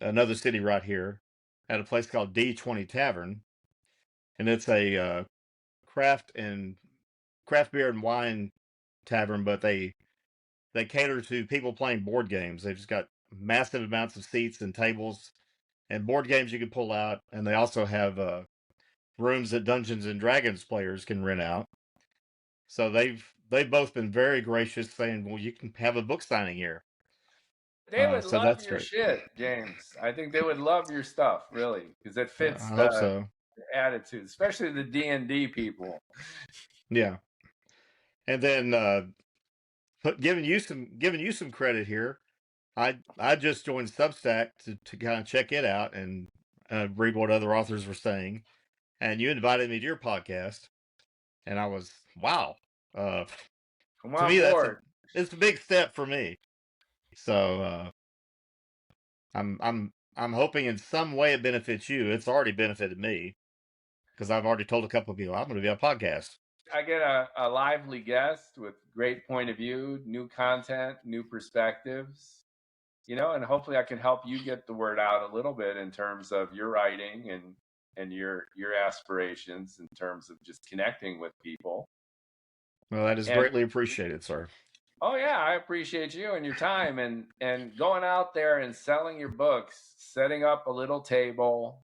another city right here, at a place called D20 Tavern, and it's a craft beer and wine tavern, but they cater to people playing board games. They've just got massive amounts of seats and tables and board games you can pull out, and they also have rooms that Dungeons and Dragons players can rent out. So they've both been very gracious, saying, "Well, you can have a book signing here." They would so love that's your great. shit, James. I think they would love your stuff, really, because it fits I hope so. attitude, especially the D&D people. Yeah. And then giving you some credit here. I just joined Substack to kind of check it out and read what other authors were saying, and you invited me to your podcast, and I was wow. Come To on me, board. it's a big step for me. So I'm hoping in some way it benefits you. It's already benefited me because I've already told a couple of people I'm going to be on a podcast. I get a lively guest with great point of view, new content, new perspectives, and hopefully I can help you get the word out a little bit in terms of your writing and your aspirations in terms of just connecting with people. Well, that is greatly appreciated, sir. Oh yeah, I appreciate you and your time and going out there and selling your books, setting up a little table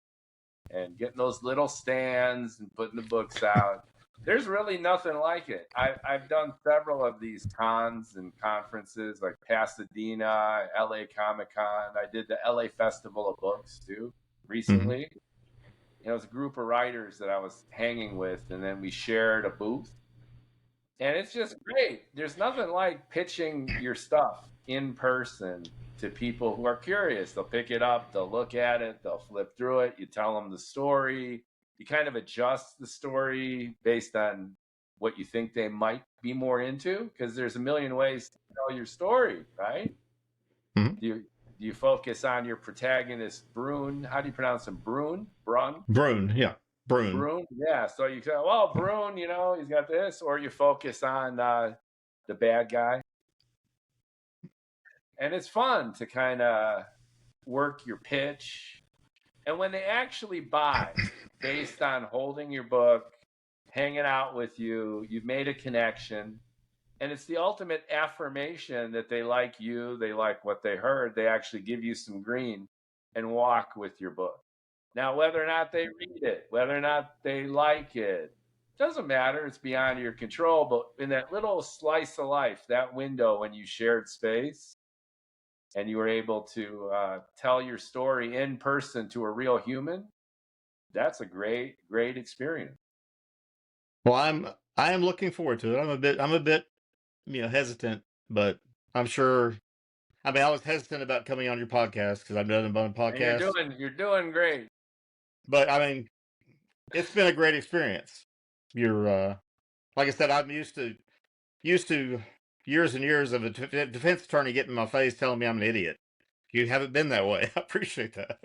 and getting those little stands and putting the books out. There's really nothing like it. I've done several of these cons and conferences like Pasadena, LA Comic Con. I did the LA Festival of Books too recently. It was a group of writers that I was hanging with, and then we shared a booth. And it's just great. There's nothing like pitching your stuff in person to people who are curious. They'll pick it up, they'll look at it, they'll flip through it. You tell them the story. You kind of adjust the story based on what you think they might be more into, because there's a million ways to tell your story, right? Do you focus on your protagonist, Brune? How do you pronounce him? Brune? Brune, yeah. Brune, yeah. So you say, well, Brune, he's got this, or you focus on the bad guy. And it's fun to kind of work your pitch. And when they actually buy based on holding your book, hanging out with you, you've made a connection. And it's the ultimate affirmation that they like you, they like what they heard. They actually give you some green and walk with your book. Now, whether or not they read it, whether or not they like it, doesn't matter. It's beyond your control. But in that little slice of life, that window when you shared space and you were able to tell your story in person to a real human, that's a great, great experience. Well, I am looking forward to it. I'm a bit hesitant, but I'm sure I mean, I was hesitant about coming on your podcast because I've done a bunch of And podcasts, you're doing great. but I mean, it's been a great experience. You're, like I said, I'm used to years and years of a defense attorney getting in my face telling me I'm an idiot. You haven't been that way. I appreciate that.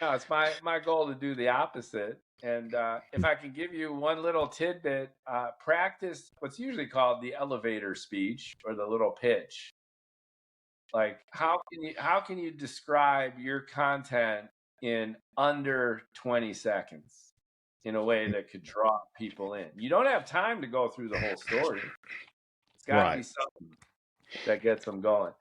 No, it's my goal to do the opposite. And if I can give you one little tidbit, practice what's usually called the elevator speech or the little pitch. Like how can you describe your content in under 20 seconds in a way that could draw people in? You don't have time to go through the whole story. It's got to be something that gets them going.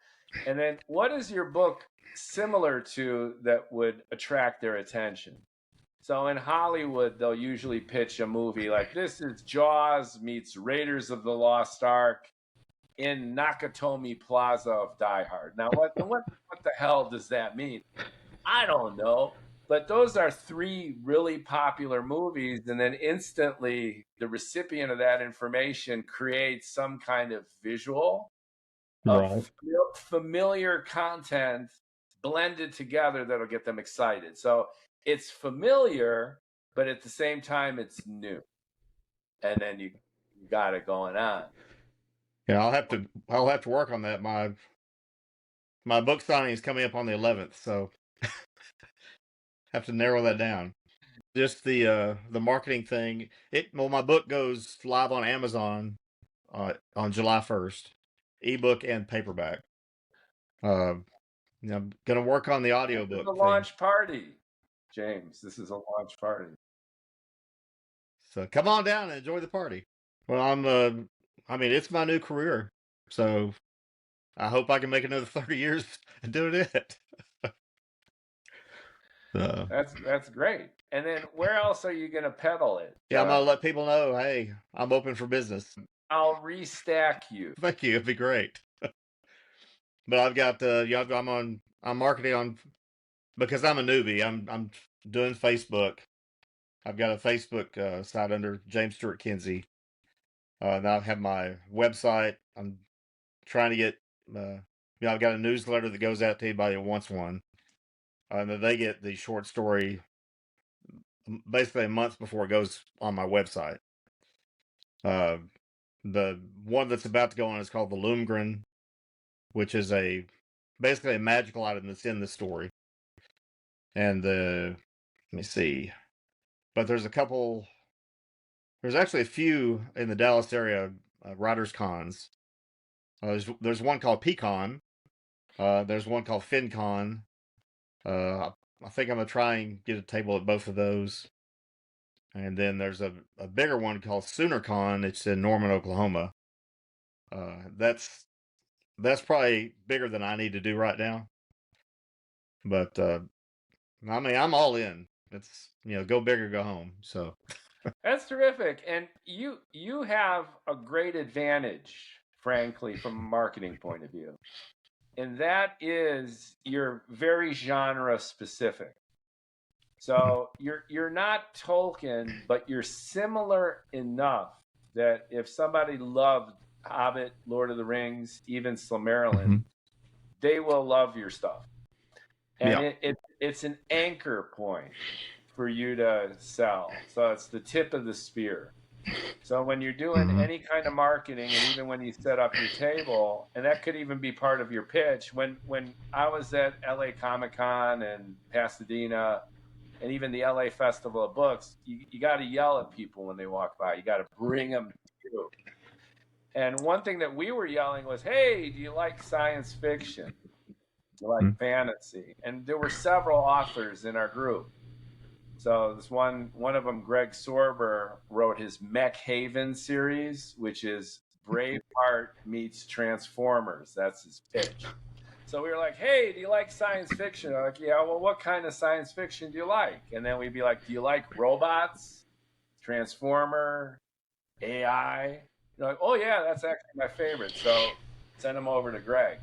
And then what is your book similar to that would attract their attention? So in Hollywood, they'll usually pitch a movie like this is Jaws meets Raiders of the Lost Ark in Nakatomi Plaza of Die Hard. Now, what the hell does that mean? I don't know. But those are three really popular movies, and then instantly the recipient of that information creates some kind of visual of familiar content blended together that'll get them excited. So it's familiar, but at the same time, it's new. And then you got it going on. Yeah, I'll have to work on that. My book signing is coming up on the 11th, so have to narrow that down. Just the marketing thing. My book goes live on Amazon on July 1st, ebook and paperback. I'm gonna work on the audiobook. This is a launch party, James. This is a launch party. So come on down and enjoy the party. Well, I mean, it's my new career, so I hope I can make another 30 years doing it. That's great. And then where else are you going to peddle it? Yeah, I'm gonna let people know. Hey, I'm open for business. I'll restack you. Thank you. It'd be great. But I've got I'm marketing on because I'm a newbie. I'm doing Facebook. I've got a Facebook site under James Stuart Kinsey. Now I have my website. I'm trying to get, I've got a newsletter that goes out to anybody who wants one. And then they get the short story basically a month before it goes on my website. The one that's about to go on is called the Loomgren, which is basically a magical item that's in the story. And let me see. But there's actually a few in the Dallas area writers' cons. There's one called Pecan. There's one called FinCon. I think I'm gonna try and get a table at both of those. And then there's a bigger one called SoonerCon. It's in Norman, Oklahoma. That's probably bigger than I need to do right now. But I mean, I'm all in. It's go big or go home. So that's terrific, and you have a great advantage, frankly, from a marketing point of view, and that is you're very genre specific. So you're not Tolkien, but you're similar enough that if somebody loved Hobbit, Lord of the Rings, even Silmarillion, they will love your stuff. And it's an anchor point for you to sell. So it's the tip of the spear. So when you're doing any kind of marketing, and even when you set up your table, and that could even be part of your pitch. When I was at LA Comic-Con and Pasadena, and even the LA Festival of Books, you got to yell at people when they walk by. You got to bring them to you. And one thing that we were yelling was, hey, do you like science fiction? Do you like fantasy? And there were several authors in our group. So this one of them, Greg Sorber, wrote his Mech Haven series, which is Braveheart meets Transformers. That's his pitch. So we were like, hey, do you like science fiction? I'm like, yeah, well, what kind of science fiction do you like? And then we'd be like, do you like robots, Transformer, AI? You're like, oh, yeah, that's actually my favorite. So send them over to Greg.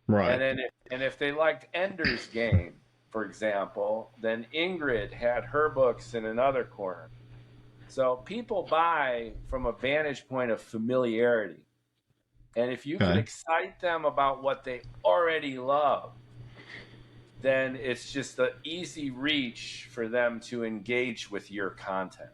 Right. And then if they liked Ender's Game, for example, then Ingrid had her books in another corner. So people buy from a vantage point of familiarity. And if you can Okay. excite them about what they already love, then it's just an easy reach for them to engage with your content.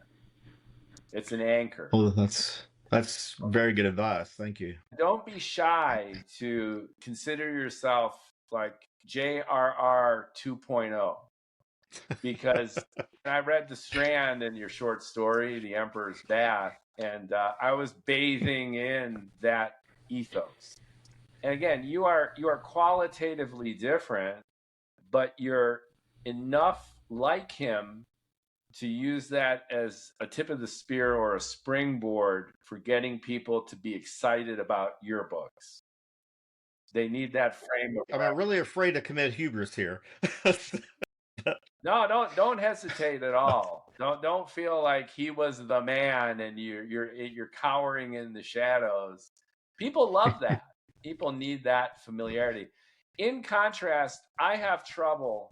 It's an anchor. Well, that's very good advice. Thank you. Don't be shy to consider yourself like JRR 2.0, because I read The Strand in your short story, The Emperor's Bath, and I was bathing in that ethos. And again, you are qualitatively different, but you're enough like him to use that as a tip of the spear or a springboard for getting people to be excited about your books. They need that frame of I'm really afraid to commit hubris here. No, don't hesitate at all. Don't feel like he was the man and you're cowering in the shadows. People love that. People need that familiarity. In contrast, I have trouble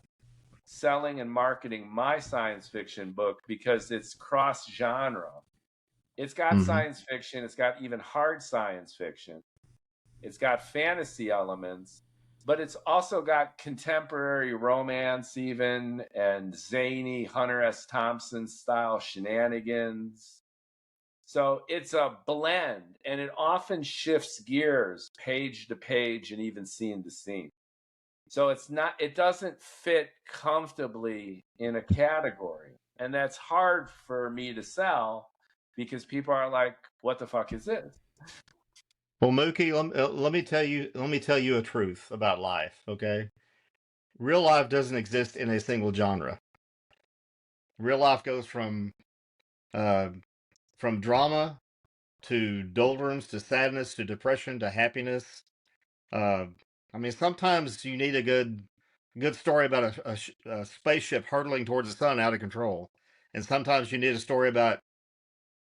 selling and marketing my science fiction book because it's cross genre. It's got science fiction, it's got even hard science fiction. It's got fantasy elements, but it's also got contemporary romance even, and zany Hunter S. Thompson style shenanigans. So it's a blend, and it often shifts gears page to page and even scene to scene. So it doesn't fit comfortably in a category. And that's hard for me to sell because people are like, what the fuck is this? Well, Mookie, let me tell you a truth about life, okay? Real life doesn't exist in a single genre. Real life goes uh, from drama to doldrums to sadness to depression to happiness. Uh, I mean, sometimes you need a good story about a spaceship hurtling towards the sun out of control, and sometimes you need a story about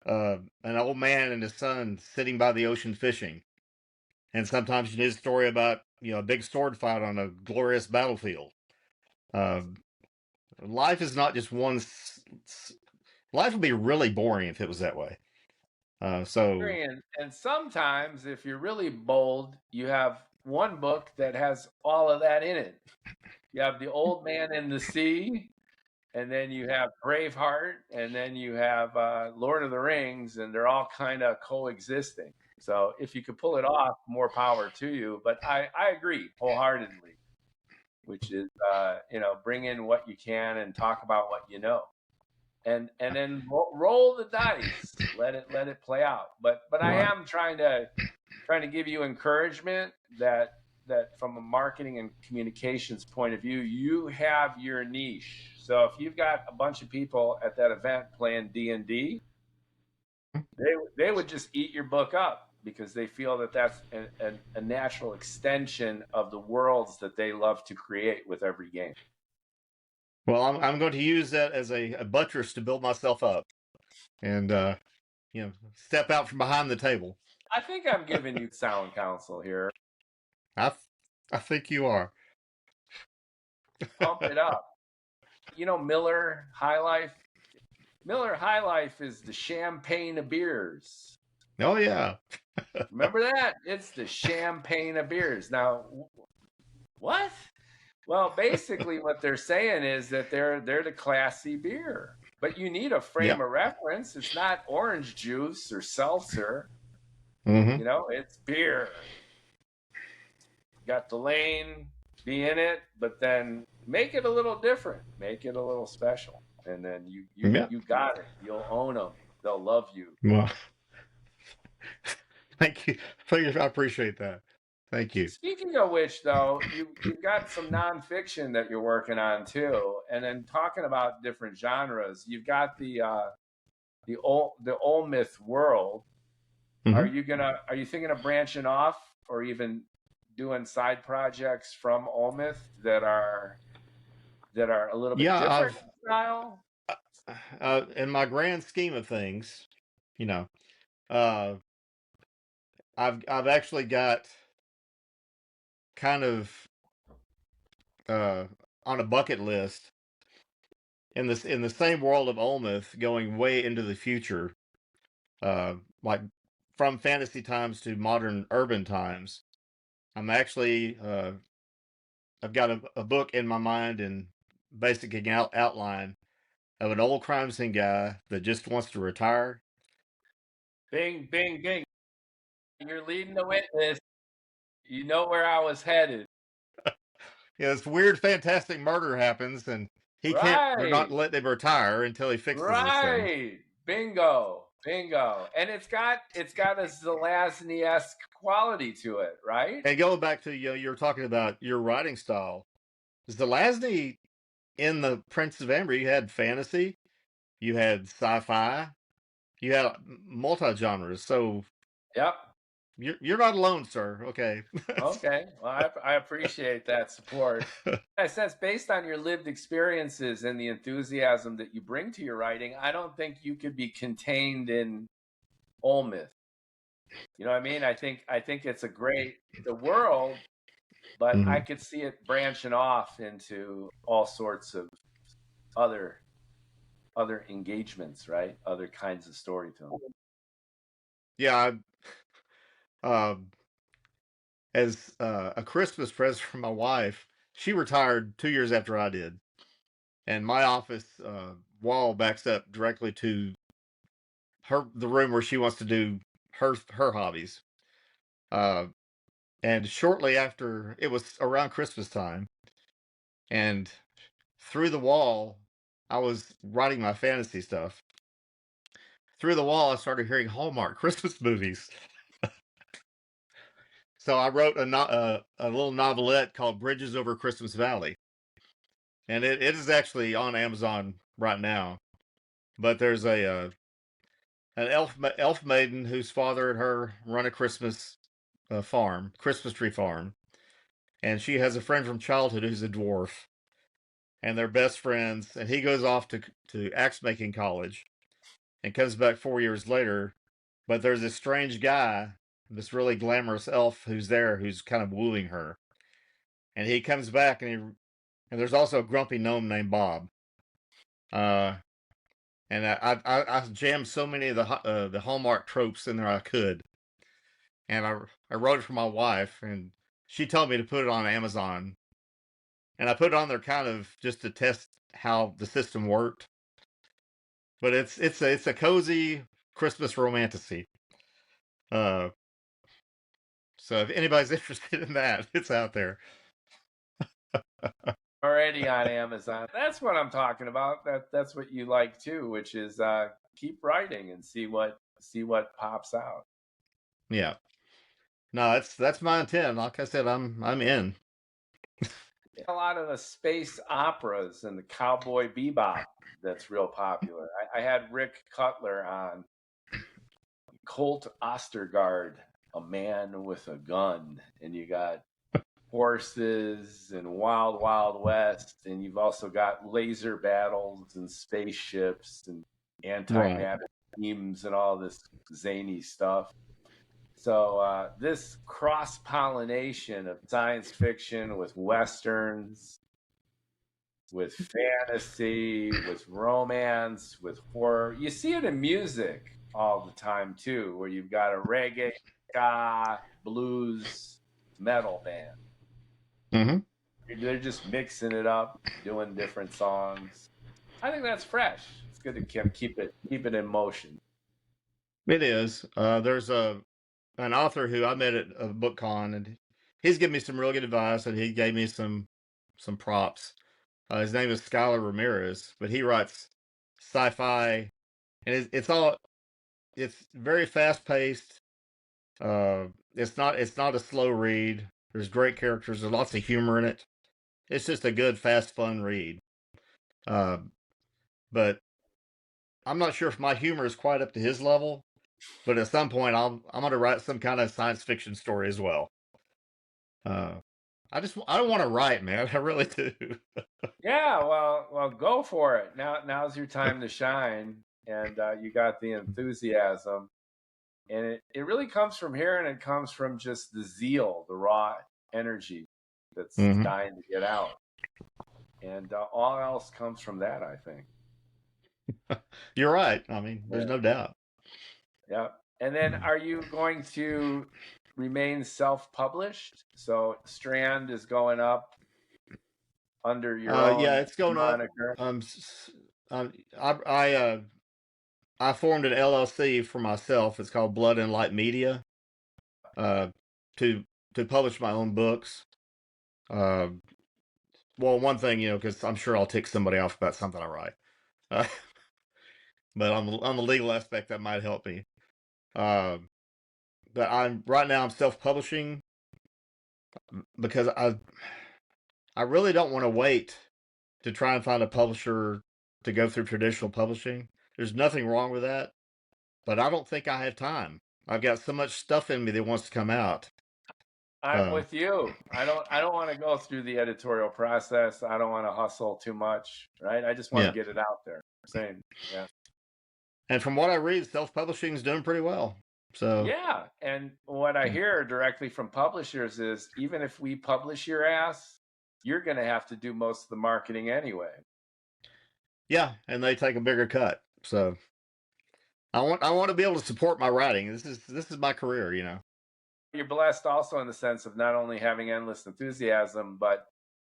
an old man and his son sitting by the ocean fishing, and sometimes you need a story about a big sword fight on a glorious battlefield. Uh, Life is not just one. Life would be really boring if it was that way. So And sometimes, if you're really bold, you have one book that has all of that in it. You have The Old Man in the Sea, and then you have Braveheart, and then you have Lord of the Rings, and they're all kind of coexisting. So if you could pull it off, more power to you. But I agree wholeheartedly, which is bring in what you can and talk about what you know, and then roll the dice, let it play out. But I right. am trying to give you encouragement that from a marketing and communications point of view, you have your niche. So if you've got a bunch of people at that event playing D&D, they would just eat your book up because they feel that that's a natural extension of the worlds that they love to create with every game. Well, I'm going to use that as a buttress to build myself up, and step out from behind the table. I think I'm giving you sound counsel here. I think you are. Pump it up. Miller High Life. Miller High Life is the champagne of beers. Oh yeah. Remember that? It's the champagne of beers. Now, what? Well, basically, what they're saying is that they're the classy beer, but you need a frame of reference. It's not orange juice or seltzer. It's beer. Got the lane, be in it, but then make it a little different, make it a little special, and then you got it. You'll own them. They'll love you. Well, thank you. I appreciate that. Thank you. Speaking of which, though, you've got some nonfiction that you're working on too, and then talking about different genres. You've got the Olmith world. Are you thinking of branching off or even doing side projects from Olmith that are a little bit different style? In my grand scheme of things, I've actually got kind of on a bucket list in the same world of Olmith, going way into the future, like from fantasy times to modern urban times. I'm actually I've got a book in my mind and basic outline of an old crime scene guy that just wants to retire. Bing, bing, bing. You're leading the witness. You know where I was headed. Yeah, this weird, fantastic murder happens, and they're not Right. letting him retire until he fixes this thing. Right. Bingo. Bingo. And it's got a Zelazny-esque quality to it, right? And going back to, you were talking about your writing style. Zelazny in the Prince of Amber, you had fantasy, you had sci-fi, you had multi-genres. So Yep. you're not alone, sir. Okay. Okay. Well, I appreciate that support. I sense based on your lived experiences and the enthusiasm that you bring to your writing, I don't think you could be contained in Olmith. You know what I mean? I think it's the world, but I could see it branching off into all sorts of other engagements, right? Other kinds of storytelling. Yeah, as a Christmas present from my wife, she retired 2 years after I did, and my office wall backs up directly to the room where she wants to do her hobbies. And shortly after, it was around Christmas time, and through the wall, I was writing my fantasy stuff. Through the wall, I started hearing Hallmark Christmas movies. So I wrote a little novelette called Bridges Over Christmas Valley. And it is actually on Amazon right now. But there's an elf maiden whose father and her run a Christmas Christmas tree farm. And she has a friend from childhood who's a dwarf. And they're best friends. And he goes off to axe making college and comes back 4 years later. But there's this strange guy, this really glamorous elf who's there, who's kind of wooing her. And he comes back, and there's also a grumpy gnome named Bob. And I jammed so many of the Hallmark tropes in there I could. And I wrote it for my wife, and she told me to put it on Amazon. And I put it on there kind of just to test how the system worked. But it's a cozy Christmas romantasy. So if anybody's interested in that, it's out there. Already on Amazon. That's what I'm talking about. That's what you like too, which is keep writing and see what pops out. Yeah. No, that's my intent. Like I said, I'm in. A lot of the space operas and the Cowboy Bebop that's real popular. I had Rick Cutler on Colt Ostergaard, A Man with a Gun, and you got horses and Wild Wild West, and you've also got laser battles and spaceships and anti-matter beams and all this zany stuff. So this cross-pollination of science fiction with westerns, with fantasy, with romance, with horror. You see it in music all the time too, where you've got a reggae, ska, blues, metal band. Mm-hmm. They're just mixing it up, doing different songs. I think that's fresh. It's good to keep it in motion. It is. There's an author who I met at a book con, and he's given me some real good advice, and he gave me some props. His name is Skylar Ramirez, but he writes sci-fi, and it's very fast paced. It's not a slow read. There's great characters. There's lots of humor in it. It's just a good, fast, fun read. But I'm not sure if my humor is quite up to his level. But at some point, I'm going to write some kind of science fiction story as well. I don't want to write, man. I really do. Yeah, well, go for it. Now's your time to shine, and you got the enthusiasm, and it really comes from here, and it comes from just the zeal, the raw energy that's dying to get out, and all else comes from that, I think. You're right. I mean, there's no doubt. Yeah. And then are you going to remain self-published? So Strand is going up under your Yeah, own it's going up. moniker. I I formed an LLC for myself. It's called Blood and Light Media. Uh, to publish my own books. Uh, well, one thing, because I'm sure I'll tick somebody off about something I write. Uh, but on the legal aspect, that might help me. Uh, but right now I'm self-publishing because I really don't want to wait to try and find a publisher to go through traditional publishing. There's nothing wrong with that, but I don't think I have time. I've got so much stuff in me that wants to come out. I'm with you. I don't want to go through the editorial process. I don't want to hustle too much, right? I just want to Yeah. get it out there. Same. Yeah. And from what I read, self-publishing is doing pretty well. So Yeah. And what I hear directly from publishers is even if we publish your ass, you're going to have to do most of the marketing anyway. yeah, and they take a bigger cut. So I want to be able to support my writing. This is my career, You're blessed also in the sense of not only having endless enthusiasm, but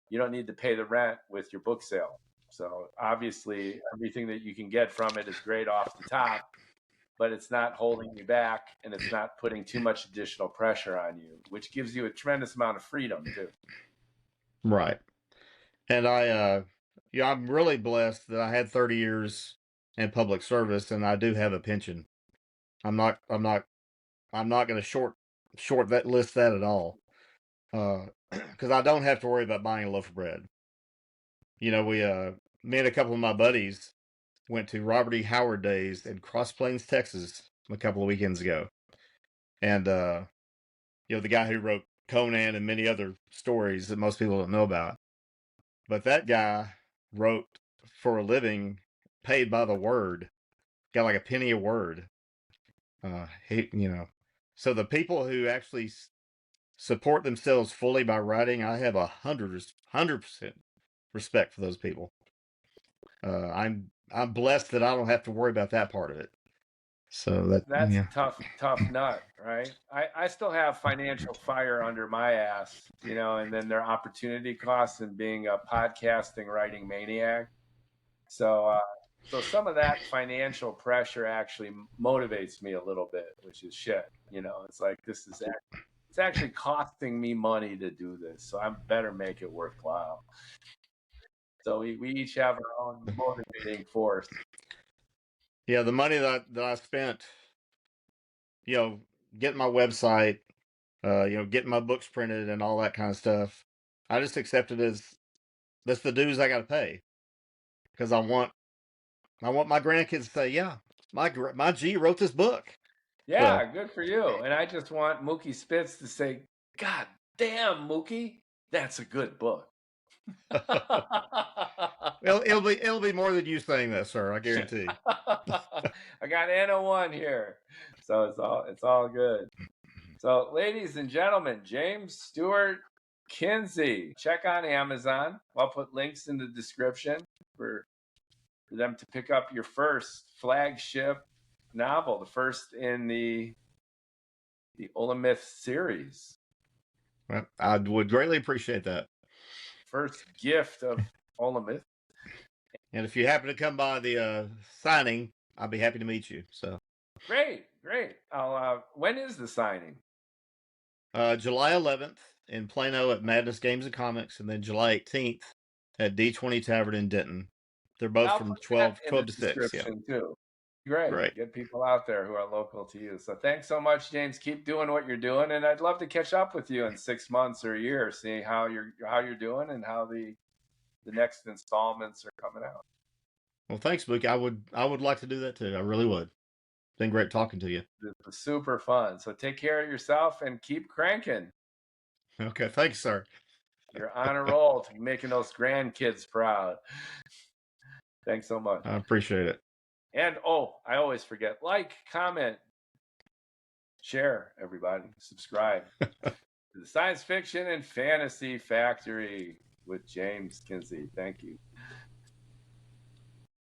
you don't need to pay the rent with your book sale. So obviously everything that you can get from it is great off the top, but it's not holding you back and it's not putting too much additional pressure on you, which gives you a tremendous amount of freedom too. Right. And I'm really blessed that I had 30 years in public service, and I do have a pension. I'm not going to short that list that at all, because I don't have to worry about buying a loaf of bread. Me and a couple of my buddies went to Robert E. Howard Days in Cross Plains, Texas, a couple of weekends ago, and the guy who wrote Conan and many other stories that most people don't know about. But that guy wrote for a living, paid by the word, got like a penny a word. So the people who actually support themselves fully by writing, I have 100% respect for those people. I'm blessed that I don't have to worry about that part of it. So that's a tough nut, right? I still have financial fire under my ass, and then there are opportunity costs in being a podcasting writing maniac. So some of that financial pressure actually motivates me a little bit, which is shit. It's like it's actually costing me money to do this, so I better make it worthwhile. So we each have our own motivating force. Yeah, the money that I spent, getting my website, getting my books printed and all that kind of stuff, I just accepted as that's the dues I got to pay, because I want my grandkids to say, yeah, my G wrote this book. Yeah, good for you. And I just want Mookie Spitz to say, God damn, Mookie, that's a good book. It'll be more than you saying that, sir. I guarantee. I got N01 here, so it's all good. So, ladies and gentlemen, James Stuart Kinsey, check on Amazon. I'll put links in the description for them to pick up your first flagship novel, the first in the Olmith series. Well, I would greatly appreciate that. First gift of Olmith. And if you happen to come by the signing, I'll be happy to meet you. So great. When is the signing? July 11th in Plano at Madness Games and Comics, and then July 18th at D20 Tavern in Denton. They're both from 12 to 6. Yeah. Too. Great. Get people out there who are local to you. So thanks so much, James. Keep doing what you're doing, and I'd love to catch up with you in 6 months or a year, see how you're doing and how the next installments are coming out. Well, thanks, Mookie. I would like to do that too. I really would. It's been great talking to you. It's super fun. So take care of yourself and keep cranking. Okay, thanks, sir. You're on a roll to making those grandkids proud. Thanks so much. I appreciate it. And I always forget, like, comment, share, everybody, subscribe to the Science Fiction and Fantasy Factory with James Kinsey. Thank you.